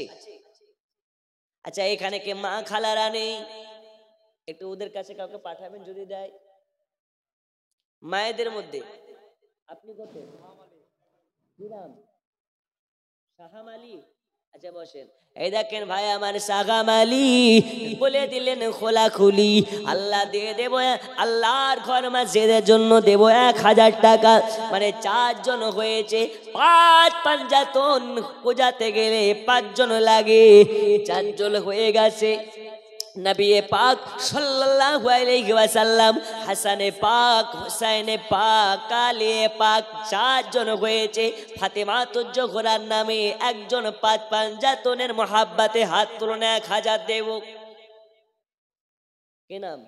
[SPEAKER 1] আচ্ছা এখানে কে মা খালারা নেই একটু ওদের কাছে কাউকে পাঠাবেন যদি দেয় মায়েদের মধ্যে আপনি কত কি নাম শাহাম আলী আচ্ছা বসেন এই দেখেন ভাই আমার শাহাম আলী বলে দিলেন খোলাখুলি আল্লাহ দিয়ে দেব আল্লাহর ঘর মসজিদের জন্য দেব 1000 টাকা মানে 4 জন হয়েছে 5 পাঞ্জাতন পূজাতে গেলে 5 জন লাগে 4 জন হয়ে গেছে নবী পাক সাল্লাল্লাহু আলাইহি ওয়াসাল্লাম হাসানে পাক হুসাইনে পাক আলী পাক চারজন হয়েছে ফাতেমা জোহরার নামে একজন পাঁচ পাঞ্জাতনের মহাব্বতে হাত তুলুন 1000 দেব কি নাম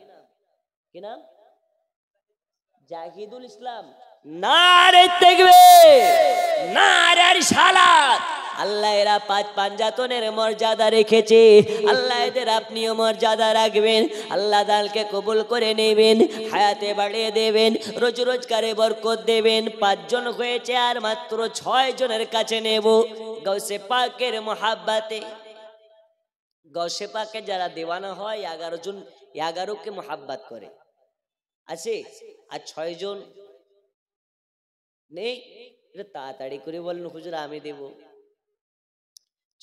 [SPEAKER 1] কি নাম জাহিদুল ইসলাম নারে তাকবীর নারে রিসালাত আল্লাহ এরা পাঁচ পাঞ্জাতনের মর্যাদা রেখেছে আল্লাহ এদের আপনিও মর্যাদা রাখবেন আল্লাহ দানকে কবুল করে নেবেন হায়াতে বাড়িয়ে দেবেন রোজ রোজগারে বরকত দেবেন পাঁচজন হয়েছে আর মাত্র 6 জনের কাছে নেব গৌসে পাকের মহাব্বতে গৌসে পাকে যারা দেওয়ানা হয় 11 জন 11 কে মহাব্বত করে আছে আর 6 জন নেই এটা তাড়াতাড়ি করে বলেন হুজুর আমি দেব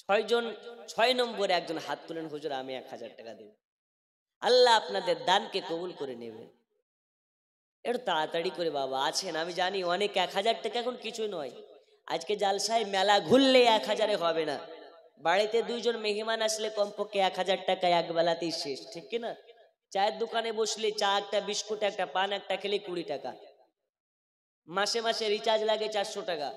[SPEAKER 1] 6 জন 6 নম্বরে একজন হাত তুলেন হুজুর আমি 1000 টাকা দেব আল্লাহ আপনাদের দানকে কবুল করে নেবেন এটা তাড়াতাড়ি করে বাবা আছেন আমি জানি অনেক 1000 টাকা এখন কিছু নয় আজকে জালসায় মেলা ঘুরলে 1000 এ হবে না বাড়িতে 2 জন মেহমান আসলে কমপক্ষে 1000 টাকা এক বেলাতেই শেষ ঠিক কি না চায়ের দোকানে বসলে চা একটা বিস্কুট একটা পান একটা খেলে 20 টাকা মাসে মাসে রিচার্জ লাগে 400 টাকা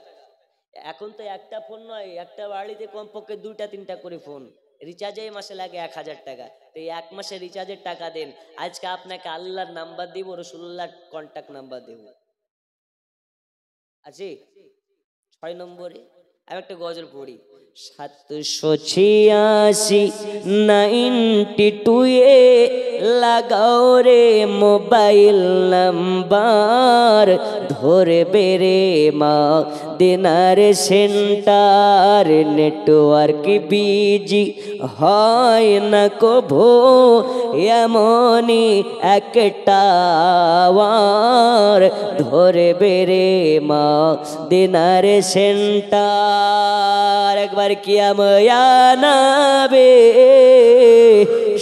[SPEAKER 1] এখন তো একটা ফোন নয় একটা বাড়িতে কমপক্ষে 2টা 3টা করে ফোন রিচার্জে মাসে লাগে 1000 টাকা তো এই এক মাসে রিচার্জের টাকা দেন আজকে আপনাকে আল্লাহর নাম্বার দিব রাসূলুল্লাহর কন্টাক্ট নাম্বার দেব আছে 6 নম্বরে আমি একটা গজল পড়ি 786 92 এ লাগাও রে মোবাইল নাম্বার ধরবে রে মা দিনার সেন্টার নেটওয়ার্ক বিজি হয় না কভো এমনই একটা ধরবে রে মা দিনার সেন্টার একবার কিয়াময়া নবে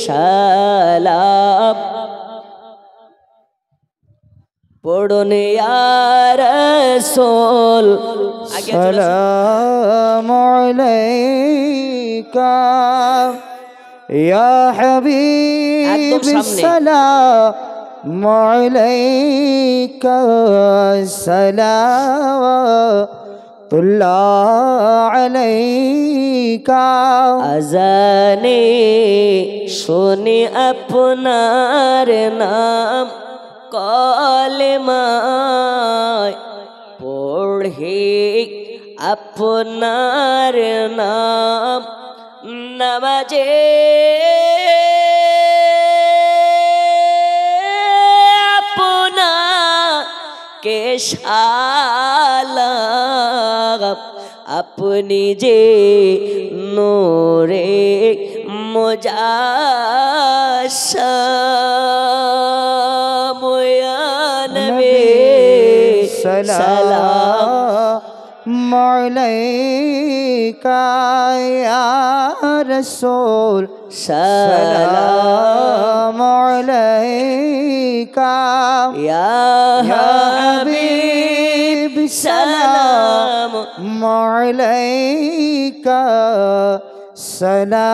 [SPEAKER 1] সালাম পড়ুন ইয়া রাসূল
[SPEAKER 2] সালামু আলাইকা ইয়া হাবিব সালামু আলাইকা সালাওয়াতুল্লাহ আলাইকা
[SPEAKER 1] আজানে শুনি আপনার নাম কলেমায় পড়ে আপনার নাম নামাজে আপনাকে সালাম আপনি যে নূরে মুজাসসাম ইয়া নবী
[SPEAKER 2] সালাম আলাইকা ইয়া রাসূল সালাম আলাইকা
[SPEAKER 1] ইয়া হাবিব সালাম
[SPEAKER 2] আলাইকা সালাওয়াতুল্লাহ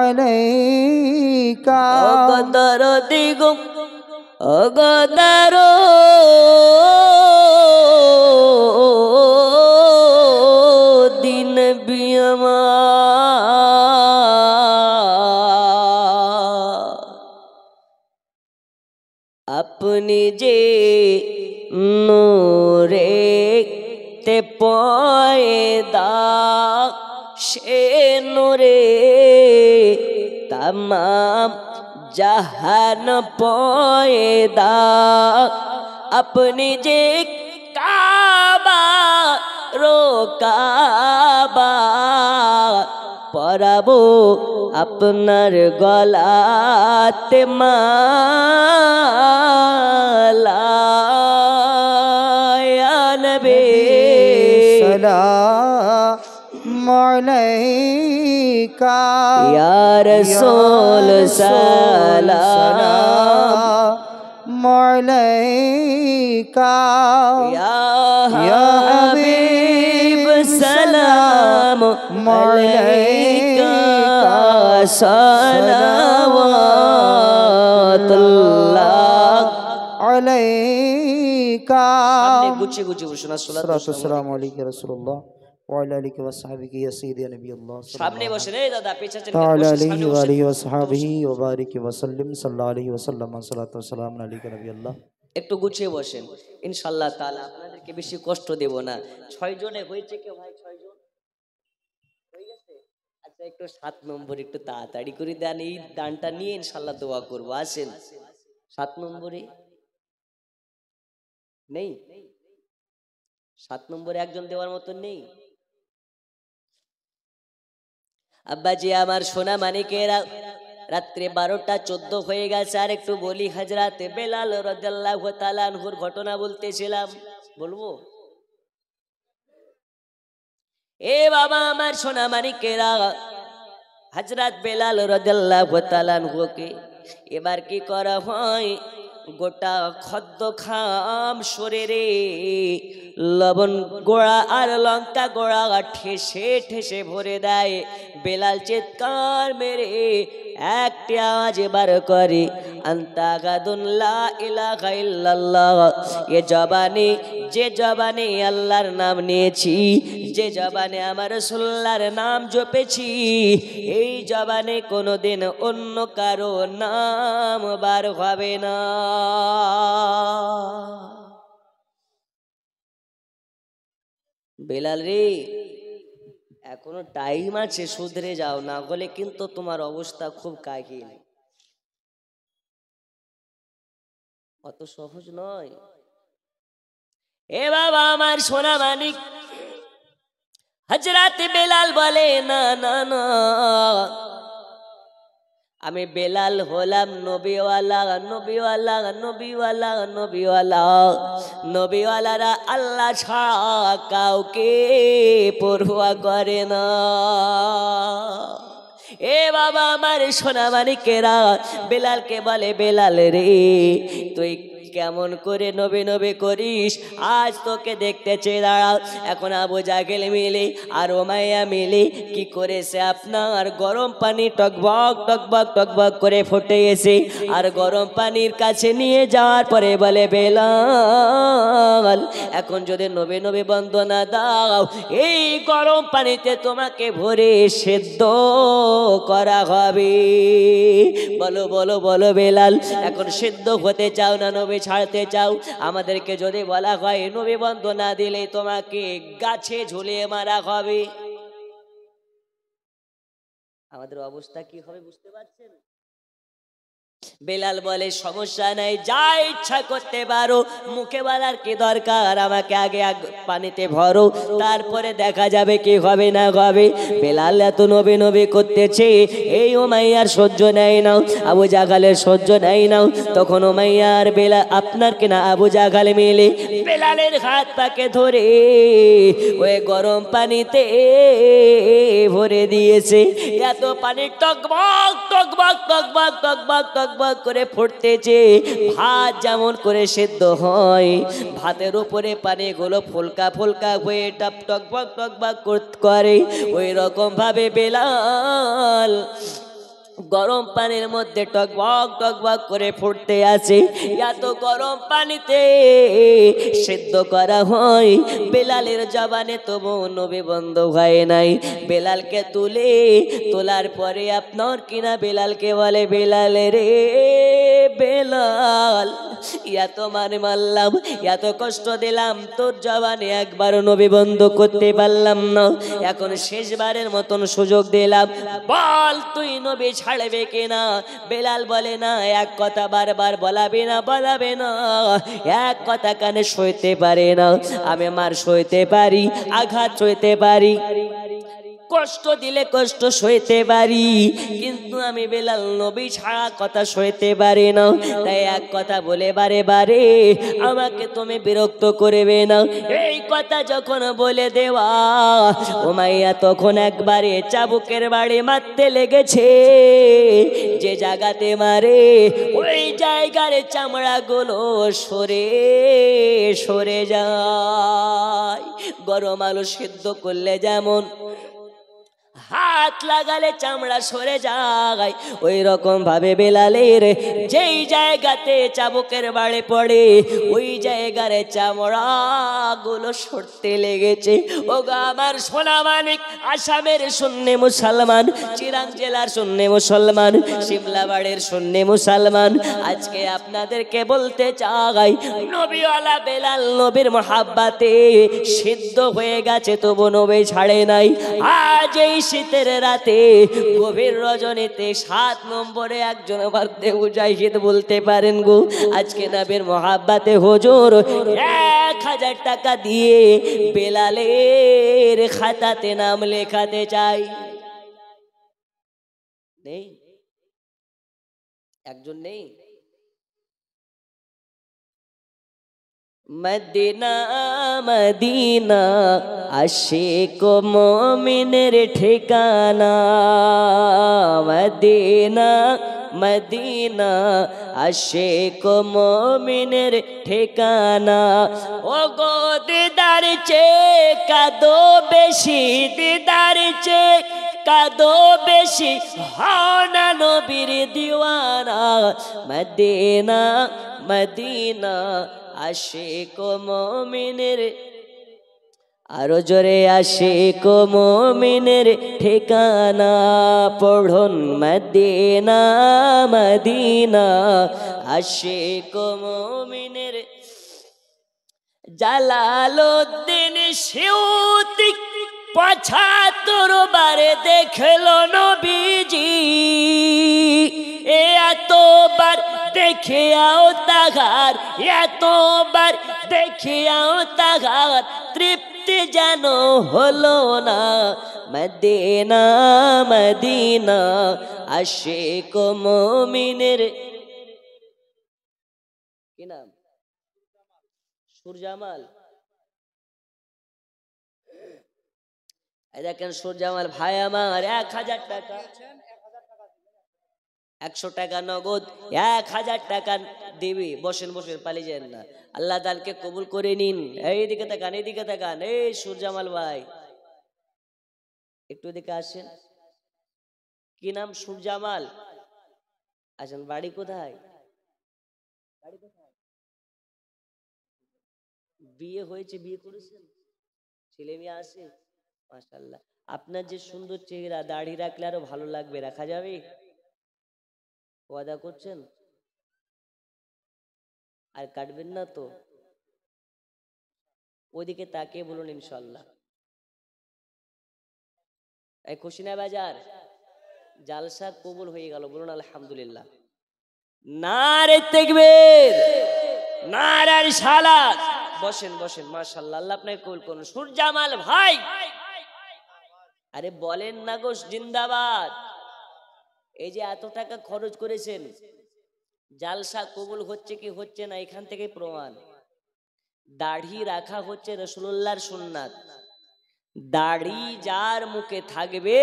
[SPEAKER 2] আলাইকা
[SPEAKER 1] অগদর দিগো অগদর দিন বিয়ামা আপনি যে নূরে তে পয়দা সে নূরে तमाम जहान पयदा अपनी जे काबा रो काबा পরাবো আপনার গলাতে মালা ইয়া নবী
[SPEAKER 2] সালাম আলাইকা
[SPEAKER 1] ইয়া রাসূল সালাম
[SPEAKER 2] আলাইকা
[SPEAKER 1] ইয়া হাবিব সালাম আলাইকা সালাওয়াতুল্লাহ
[SPEAKER 2] আলাইকা।
[SPEAKER 1] আপনি গুছিয়ে গুছিয়ে বসুন।
[SPEAKER 2] আসসালামু আলাইকুম রাসূলুল্লাহ ওয়া আলা আলিহি ওয়া সাহবিহি ইয়া সাইয়্যিদি নবিয়্যুল্লাহ
[SPEAKER 1] সামনে বসেন। এই দাদা পিছাচ্ছেন কেন?
[SPEAKER 2] তাআলা
[SPEAKER 1] বসেন,
[SPEAKER 2] আলাইহি
[SPEAKER 1] সামনে
[SPEAKER 2] ওয়া
[SPEAKER 1] বসেন।
[SPEAKER 2] আলিহি ওয়া সাহবিহি ওয়া বারিক ওয়া সাল্লিম সাল্লাল্লাহু আলাইহি ওয়া সাল্লাম সাল্লাতু ওয়া সালামু আলাইকা নবিয়্যুল্লাহ।
[SPEAKER 1] একটু গুছিয়ে বসেন ইনশাআল্লাহ তাআলা। আপনাদেরকে বেশি কষ্ট দেব না। 6 জনে হয়েছে কি ভাই? 6 জন হয়ে গেছে? আচ্ছা একটু 7 নম্বর একটু তাড়াতাড়ি করে দেন। এই দানটা নিয়ে ইনশাআল্লাহ দোয়া করব। আসেন 7 নম্বরে নেই? 7 নম্বরে একজন দেওয়ার মতো নেই? আব্বাজি আমার সোনা মানিকেরা, রাত্রে 12:14 হয়ে গেছে। আর একটু বলি, হযরত বেলাল রাদিয়াল্লাহু তাআলা আনহুর ঘটনা বলতেছিলাম, বলবো? এ বাবা আমার সোনা মানিকেরা, হযরত বেলাল রাদিয়াল্লাহু তাআলা আনহুকে এবার কি করা হয়, গোটা খদ্দ খাম শরীরে লবণ গোড়া আর লঙ্কা গোড়া ঠেসে ঠেসে ভরে দেয়। বেলাল চিৎকার মেরে একটি আওয়াজ বার করে, আনতা গাদুন লা ইলাহা ইল্লাল্লাহ। এ জবানে, যে জবানে আল্লাহর নাম নিয়েছি, যে জবানে আমার রাসূলুল্লাহর নাম জপেছি, এই জবানে কোনোদিন অন্য কারো নাম বার হবে না। বেলাল রে, এখনো টাইম আছে, শুধরে যাও, না হলে কিন্তু তোমার অবস্থা খুব কাহিল। অত সহজ নয়। এ বাবা আমার সোনা মানিক, হযরত বেলাল বলে, না না না, আমি বেলাল হলাম নবীওয়ালা, নবীওয়ালা, নবীওয়ালা, নবীওয়ালা। নবীওয়ালারা আল্লাহ ছাড়া কাউকে পরোয়া করে না। এ বাবা আমার সোনা মানিকেরা, বেলালকে বলে, বেলাল রে তুই কেমন করে নবী নবী করিস, আজ তোকে দেখতে চেয়ে দাঁড়াও। এখন আবু জাহেল মিলে আর উমাইয়া মিলে কি করেছে, আপনার গরম পানি টকবক টকবক টকবক করে ফুটে গেছে। আর গরম পানির কাছে নিয়ে যাওয়ার পরে বলে, বেলাল এখন যদি নবী নবী বন্দনা দাও, এই গরম পানিতে তোমাকে ভরে সেদ্ধ করা হবে। বলো বলো বলো বেলাল, এখন সিদ্ধ হতে চাও না নবী ছাড়তে চাও? আমাদেরকে যদি বলা হয় নবী বন্দনা দিলে তোমাকে গাছে ঝুলিয়ে মারা হবে, আমাদের অবস্থা কি হবে বুঝতে পারছেন? বেলাল বলে, সমস্যা নাই, যা ইচ্ছা করতে পারো, মুখে বলার কি দরকার, আমাকে আগে পানিতে ভরো, তারপরে দেখা যাবে কি হবে না হবে। বেলাল এত নবী নবী করতেছে, এই উমাইয়ার সহ্য নেয় না, আবু জাহেলের সহ্য নেয় না। তখন উমাইয়ার বেলাল, আপনার কিনা আবু জাহেল মিলে বেলালের হাত পাকে ধরে ওই গরম পানিতে ভরে দিয়েছে। এত পানি টকবক টকবক টকবক টকবক টকবক করে ফুটতেছে। ভাত যেমন করে সেদ্ধ হয়, ভাতের উপরে পানিগুলো ফুলকা ফুলকা হয়ে টকবক টকবক করে, ওই রকম ভাবে বেলাল গরম পানির মধ্যে টকবক টকবক করে ফুটতে আছে। এত গরম পানিতে সিদ্ধ করা হয়, বেলালের জবানে তবু নবী বন্ধ হয় নাই। বেলালকে তোলার পরে আপনার কিনা বেলালকে বলে, বেলাল রে বেলাল, এত মানে মারলাম, এত কষ্ট দিলাম, তোর জবানে একবার নবী বন্ধ করতে পারলাম না, এখন শেষবারের মতন সুযোগ দিলাম, বল তুই নবী ছাড়বে কিনা? বেলাল বলে, না, এক কথা বারবার বলাবে না, বলাবে না, এক কথা কানে সইতে পারে না। আমি মার সইতে পারি, আঘাত সইতে পারি, কষ্ট দিলে কষ্ট সইতে পারি, কিন্তু আমি বেলাল নবী ছাড়া কথা সইতে পারি না। তাই এক কথা বলে বারে বারে আমাকে তুমি বিরক্ত করবে না। এই কথা যখন বলে দেওয়া, উমাইয়া তখন একবারে চাবুকের বাড়ি মারতে লেগেছে। যে জায়গাতে মারে ওই জায়গার চামড়াগুলো সরে সরে যায়। গরম আলু সিদ্ধ করলে যেমন হাত হাত লাগালে চামড়া সরে যায়, ওই রকম ভাবে বেলালের যেই জায়গাতে চাবুকের বাড়ি পড়ে ওই জায়গার চামড়া গুলো সরতে লেগেছে। ও গো আমার সোনা মানিক, আসামের সুন্নি মুসলমান, চিরাং জেলার সুন্নি মুসলমান, শিমলাবাড়ির সুন্নি মুসলমান, আজকে আপনাদেরকে বলতে চাই নবীওয়ালা বেলাল নবীর মহাব্বাতে সিদ্ধ হয়ে গেছে, তবু নবী ছাড়ে নাই। আজ এই শীতের রাতে গভীর রজনীতে 7 নম্বরে একজন বাদে মুজাহিদ বলতে পারেন গো, আজকে নবীর মহাব্বাতে হুজুর 1000 টাকা দিয়ে বেলালের খাতাতে নাম লেখাতে চাই। নেই? একজন নেই? মদিনা মদিনা আশিক মুমিনের ঠিকানা, মদিনা মদিনা আশিক মুমিনের ঠিকানা। ও গো দিদার চে কাদো বেশি, দিদার চে কাদো বেশি, হানা নবীর দিওয়ানা, মদিনা মদিনা আশিক মুমিনের, আরো জোরে আশিক মুমিনের ঠিকানা। পড়ুন মদিনা মদিনা আশিক মুমিনের। জালালউদ্দিন সিউতি 75 বারে দেখলো নবীজি, এতবার দেখে আও তাহার, এতবার দেখে আও তাহার তৃপ্তি যেন হলো না। মদিনা মদিনা আশিক মুমিনের, কি নাম? সুরজামাল। দেখেন সুরজামাল ভাই আমার 1000 টাকা, 100 টাকা নগদ, 1000 টাকা দিবি। বসেন বসেন, পালিয়ে যান না, আল্লাহ দানকে কবুল করে নিন। এইদিকে তাকান, এইদিকে তাকান, এই সুরজামাল ভাই একটু এদিকে আসেন। কি নাম? সুরজামাল। আসেন, বাড়ি কোথায়? বাড়ি কোথায়? বিয়ে হয়েছে, বিয়ে করেছেন? ছেলে মেয়ে আছে? মাশাআল্লাহ। আপনার যে সুন্দর চেহারা, দাড়ি রাখলে আরো ভালো লাগবে, রাখা যাবে? ওয়াদা করছেন? আর কাটবেন না তো? ওইদিকে তাকিয়ে বলুন ইনশাল্লাহ। এই খুশিনা বাজার জালসা কবুল হয়ে গেল, বলুন আলহামদুলিল্লাহ। নারে তাকবীর, নারে রিসালাত। বসেন বসেন, মাশাআল্লাহ, আল্লাহ আপনাকে কবুল করুন। সুরজামাল ভাই, আরে বলেন না গো জিন্দাবাদ। এই যে এত টাকা খরচ করেছেন, জালসা কবুল হচ্ছে কি হচ্ছে না এখান থেকে প্রমাণ। দাড়ি রাখা হচ্ছে রাসূলুল্লাহর সুন্নাত। দাড়ি যার মুখে থাকবে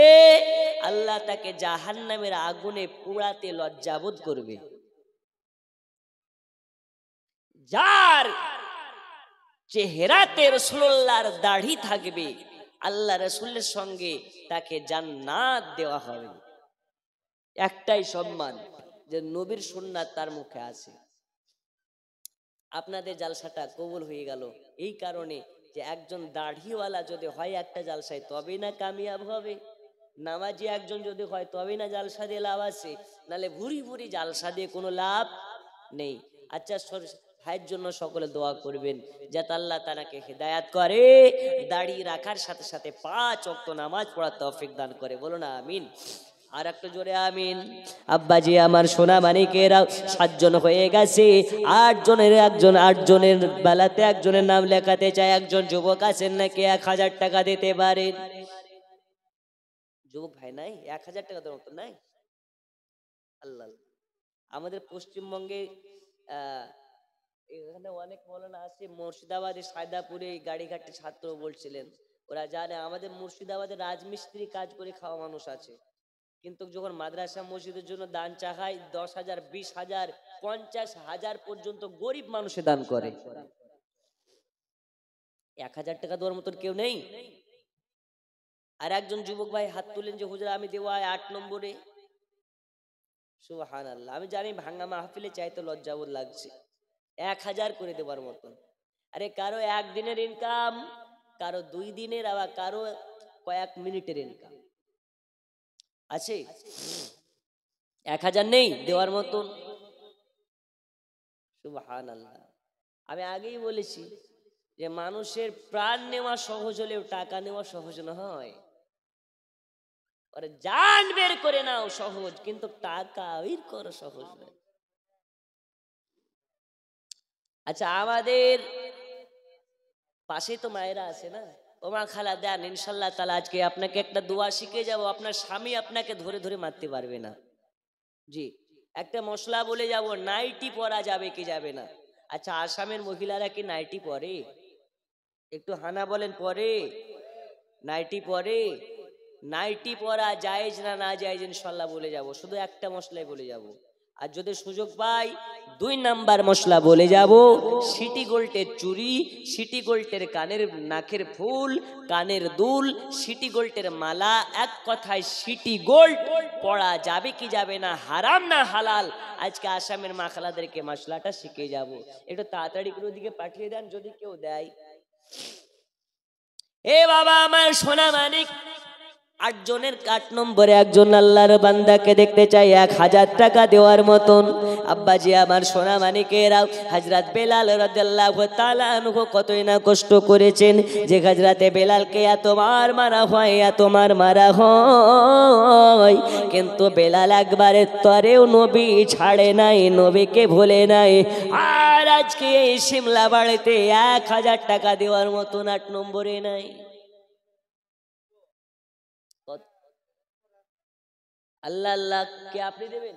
[SPEAKER 1] আল্লাহ তাকে জাহান্নামের আগুনে পোড়াতে লজ্জাবোধ করবে। যার চেহারাতে রাসূলুল্লাহর দাড়ি থাকবে আল্লাহ রাসূলের সঙ্গে তাকে জান্নাত দেওয়া হবে। একটাই সম্মান, যে নবীর সুন্নাত তার মুখে আছে। আপনাদের জালসাটা কবুল হয়ে গেল এই কারণে যে একজন দাড়িওয়ালা যদি হয় একটা জালসায় তবেই না কামিয়াব হবে। নামাজি একজন যদি হয় তবেই না জালসা দিয়ে লাভ আছে, নালে ভুরি ভুরি জালসা দিয়ে কোনো লাভ নেই। আচ্ছা, ভাইয়ের জন্য সকলে দোয়া করবেন যাতে আল্লাহ তাআলাকে হিদায়াত করে, দাড়ি রাখার সাথে সাথে 5 ওয়াক্ত নামাজ পড়ার তৌফিক দান করে, বলো না আমিন। আর একটু জোরে আমিন। আব্বাজি আমার সোনা মানিকেরা 7 জন হয়ে গেছে, 8 জনের একজন 8 জনের বেলাতে একজনের নাম লেখাতে চায়। একজন যুবক আছেন নাকি 1000 টাকা দিতে পারেন? যুবক ভাই নাই? 1000 টাকা দেওয়ার মতো নাই? আল্লাহ, আমাদের পশ্চিমবঙ্গে এখানে অনেক মৌলানা আছে। মুর্শিদাবাদে সায়দাপুরে গাড়িঘাটে ছাত্র বলছিলেন, ওরা জানে আমাদের মুর্শিদাবাদে রাজমিস্ত্রি কাজ করে খাওয়া মানুষ আছে, কিন্তু যখন মাদ্রাসা মসজিদের জন্য দান চাহায় 10,000, 20,000, 50,000 পর্যন্ত গরিব মানুষে দান করে। 1000 টাকা দেওয়ার মতন কেউ নেই? আর একজন যুবক ভাই হাত তুলেন যে হুজুর আমি দেবো 8 নম্বরে। সুবহানাল্লাহ। আমি জানি ভাঙ্গা মাহফিলে চাইতে লজ্জাবোধ লাগছে, 1000 করে দেবার মতন। আরে কারো একদিনের ইনকাম, কারো 2 দিনের, আবার কারো কয়েক মিনিটের ইনকাম আছে। 1000 নেই দেওয়ার মতন? সুবহানাল্লাহ। আমি আগেই বলেছি যে মানুষের প্রাণ নেওয়া সহজ হলেও টাকা নেওয়া সহজ নয়। ওরে জান বের করে নাও সহজ, কিন্তু টাকা বের করা সহজ নয়। আচ্ছা, আমাদের পাশে তো মায়েরা আছে না, ও মা খালা দেন ইনশাল্লাহ তাআলা আজকে আপনাকে একটা দোয়া শিখে যাব, আপনার স্বামী আপনাকে ধরে ধরে মারতে পারবে না। জি, একটা মশলা বলে যাব, নাইটি পরা যাবে কি যাবে না? আচ্ছা, আসামের মহিলারা কি নাইটি পরে? একটু হানা বলেন, পরে? নাইটি পরে? নাইটি পরা জায়েজ না না জায়েজ ইনশাল্লাহ বলে যাব, শুধু একটা মশলাই বলে যাব। আর যদি সুযোগ পাই 2 নাম্বার মশলা বলে যাব, সিটি গোল্ডের চুড়ি, সিটি গোল্ডের কানের নাকের ফুল, কানের দুল, সিটি গোল্ডের মালা, এক কথায় সিটি গোল্ড পড়া যাবে কি যাবে না, হারাম না হালাল, আজকে আসামের মা খালাদেরকে মশলাটা শিখে যাব। একটু তাড়াতাড়ি করে ওদিকে পাঠিয়ে দেন যদি কেউ দেয়। এ বাবা আমার সোনা মানিক, 8 জনের 8 নম্বরে একজন আল্লাহর বান্দাকে দেখতে চাই 1000 টাকা দেওয়ার মতন। আব্বাজি আমার সোনা মানিকেরাও, হযরত বেলাল রাদিয়াল্লাহু তাআলা আনহু কতই না কষ্ট করেছেন, যে হযরতে বেলালকে এত মার মারা হয়, এত মার মারা হয়, কিন্তু বেলাল একবারের তরেও নবী ছাড়ে নাই, নবীকে ভুলে নাই। আর আজকে এই শিমলা বাড়িতে 1000 টাকা দেওয়ার মতন 8 নম্বরে নাই। আল্লাহ আল্লাহ, কে আপনি দেবেন?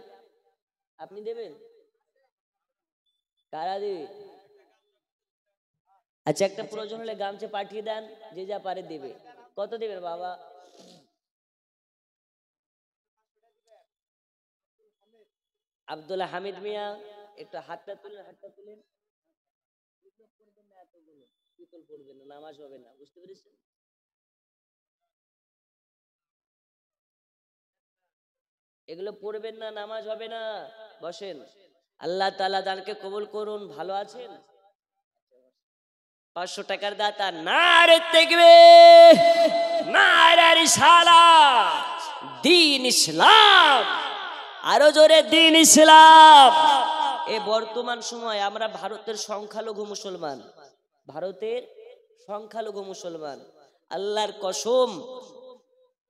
[SPEAKER 1] আপনি দেবেন? কারা দেবে? আচ্ছা, একটা প্রয়োজন হলে গামছা পাঠিয়ে দেন, যে যা পারে দেবে। কত দেবেন বাবা? আব্দুল হামিদ মিয়া, একটু হাতটা তুলেন, হাতটা তুলেন। পিতল পড়বেন না, নামাজ হবে না, বুঝতে পেরেছেন? এগুলো পড়বেন না, নামাজ হবে না, বসেন। আল্লাহ তাআলা দানকে কবুল করুন। ভালো আছেন? 500 টাকার দাতা, নারে তাকবীর, নারে রিসালাত, দ্বীন ইসলাম, আরো জোরে দ্বীন ইসলাম। এই বর্তমান সময় আমরা ভারতের সংখ্যালঘু মুসলমান, ভারতের সংখ্যালঘু মুসলমান, আল্লাহর কসম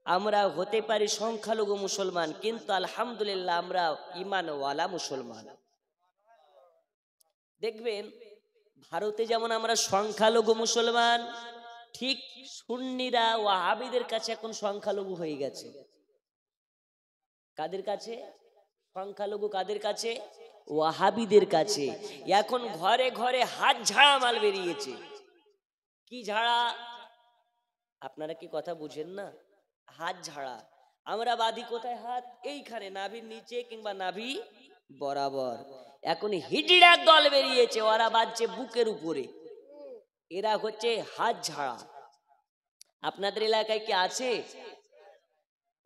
[SPEAKER 1] আমরা হতে পারি সংখ্যালঘু মুসলমান, কিন্তু আলহামদুলিল্লাহ আমরা ঈমানওয়ালা মুসলমান। দেখবেন ভারতে যেমন আমরা সংখ্যালঘু মুসলমান, ঠিক সুন্নিরা ওয়াহাবিদের কাছে এখন সংখ্যালঘু হয়ে গেছে। কাদের কাছে সংখ্যালঘু? কাদের কাছে? ওয়াহাবিদের কাছে। এখন ঘরে ঘরে হাত ঝাড়া মাল বেরিয়েছে। কি ঝাড়া? আপনারা কি কথা বুঝেন না? হাত ঝাড়া। আমরা বাঁধি কোথায় হাত? এইখানে, নাভির নিচে কিংবা নাভি বরাবর। এখন হিজড়ার দল বেরিয়েছে, ওরা বাঁধছে বুকের উপরে, এরা হচ্ছে হাত ঝাড়া। আপনাদের এলাকায় কি আছে?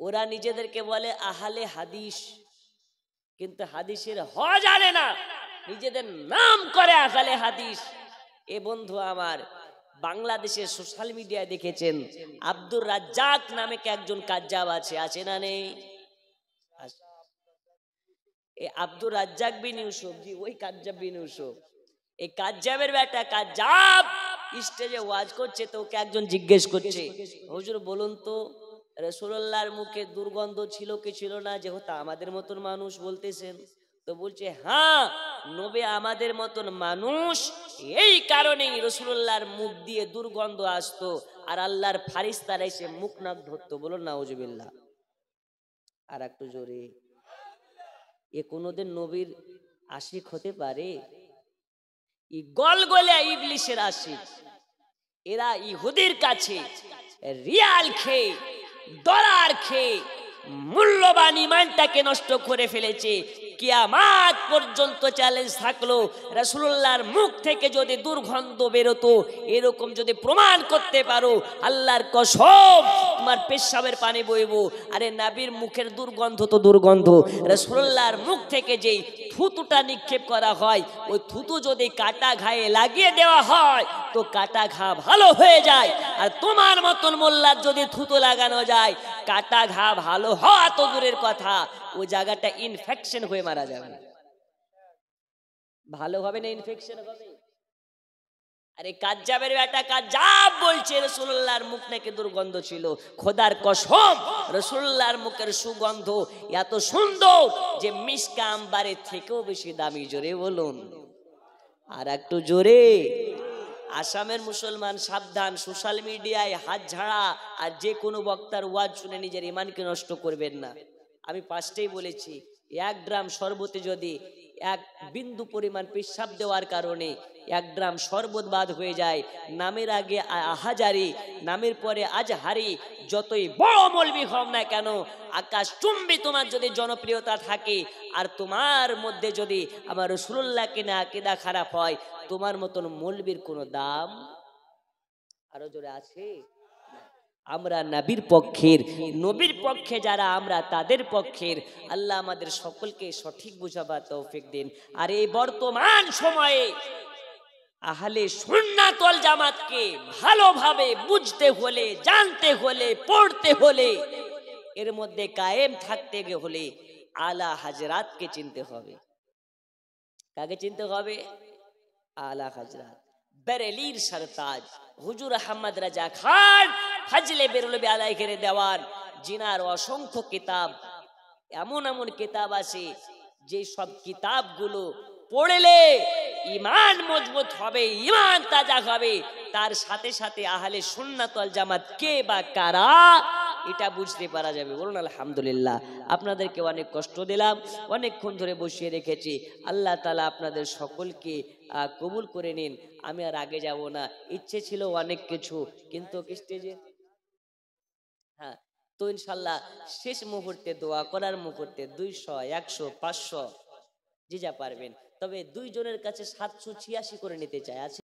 [SPEAKER 1] ওরা নিজেদেরকে বলে আহলে হাদিস, কিন্তু হাদিসের হ জানে না, নিজেদের নাম করে আহলে হাদিস। এ বন্ধু আমার, বাংলাদেশের সোশ্যাল মিডিয়ায় দেখেছেন আব্দুর রাজ্জাক নামে একজন কাজ্জাব আছে, আছে না নেই? এই আব্দুর রাজ্জাক বিন ইউসুফ, জি ওই কাজ্জাব বিন ইউসুফ, এই কাজ্জাবের বেটা কাজ্জাব স্টেজে ওয়াজ করছে, তো ওকে একজন জিজ্ঞেস করছে, হুজুর বলুন তো রাসূলুল্লাহর মুখে দুর্গন্ধ ছিল কি ছিল না, যেহেতু আমাদের মতন মানুষ বলতেছেন? তো বলছে হ্যাঁ, নবী আমাদের মতন মানুষ, এই কারণেই রাসূলুল্লাহর মুখ দিয়ে দুর্গন্ধ আসতো, আর আল্লাহর ফারিস্তারা এসে মুখ নাক ধরতো। বলুন নাউজুবিল্লাহ। আর একটু জোরে। এ কোনোদিন নবীর আশিক হতে পারে? ই গলগলে ইবলিসের আশিক। এরা ইহুদির কাছে রিয়াল খেয়ে, ডলার খেয়ে মূল্যবান ইমানটাকে নষ্ট করে ফেলেছে। কিয়ামত পর্যন্ত চ্যালেঞ্জ থাকলো, রাসূলুল্লাহর মুখ থেকে যদি দুর্গন্ধ বেরোতো, এরকম যদি প্রমাণ করতে পারো, আল্লাহর কসম তোমার পেশাবের পানি বইবো। আরে নবীর মুখের দুর্গন্ধ তো দুর্গন্ধ, রাসূলুল্লাহর মুখ থেকে যেই থুতুটা নিক্ষেপ করা হয়, ওই থুতু যদি কাটা ঘায়ে লাগিয়ে দেওয়া হয় তো কাটা ঘা ভালো হয়ে যায়। আর তোমার মতন মোল্লার যদি থুতু লাগানো যায়, কাটা ঘা ভালো হওয়া তো দূরের কথা, ওই জায়গাটা ইনফেকশন হয়ে মারা যাবে। ভালো হবে না ইনফেকশন হবে? আরে কাজ্জাবের বেটা কাজ্জাব বলছে রাসূলুল্লাহর মুখ নাকি দুর্গন্ধ ছিল। খোদার কসম, রাসূলুল্লাহর মুখের সুগন্ধ এত সুন্দর যে মিসকা আম্বারের থেকেও বেশি দামি। জোরে বলুন, আর একটু জোরে। আসামের মুসলমান সাবধান, সোশ্যাল মিডিয়ায় হাত ঝাড়া আর যে কোনো বক্তার ওয়াজ শুনে নিজের ঈমানকে নষ্ট করবেন না। আমি পাঁচটাই বলেছি, 1 গ্রাম শরবতে যদি 1 বিন্দু পরিমাণ পেশাব দেওয়ার কারণে 1 গ্রাম শরবত বাদ হয়ে যায়, নামের আগে আহাজারি, নামের পরে আজহারি, যতই বড় মৌলবি হও না কেন, আকাশ চুম্বি তোমার যদি জনপ্রিয়তা থাকে আর তোমার মধ্যে যদি আমার রাসূলুল্লাহকে না আকীদা খারাপ হয়, তোমার মতন মৌলবীর কোনো দাম আরো জোরে আছে? আমরা নবীর পক্ষের, নবীর পক্ষে যারা আমরা তাদের পক্ষের। আল্লাহ আমাদের সকলকে সঠিক বুঝাবার তৌফিক দিন। আর এই বর্তমান সময়ে আহলে সুন্নাত ওয়াল জামাতকে ভালোভাবে বুঝতে হলে, জানতে হলে, পড়তে হলে, এর মধ্যে কায়েম থাকতে হলে আলা হযরতকে চিনতে হবে। কাকে চিনতে হবে? আলা হযরত বেরেলির সরতাজ হুজুর আহমদ রাজা খান ফজলে বেরলবি আলাইহির দেওয়ান, জিনার অসংখ্য কিতাব, এমন এমন কিতাব আছে যে সব কিতাবগুলো পড়লে ঈমান মজবুত হবে, ঈমান তাজা হবে। তার সাথে সাথে আহলে সুন্নাত ওয়াল জামাত কে বা কারা এটা বুঝতে পারা যাবে। বলুন আলহামদুলিল্লাহ। আপনাদেরকে অনেক কষ্ট দিলাম, অনেকক্ষণ ধরে বসিয়ে রেখেছি। আল্লাহ তাআলা আপনাদের সকলকে কবুল করে নিন। আমি আর আগে যাব না, ইচ্ছে ছিল অনেক কিছু, কিন্তু স্টেজে হ্যাঁ, তো ইনশাল্লাহ শেষ মুহূর্তে দোয়া করার মুহূর্তে 200, 100, 500 যে যা পারবেন, তবে 2 জনের কাছে 786 করে নিতে চাই। আছে?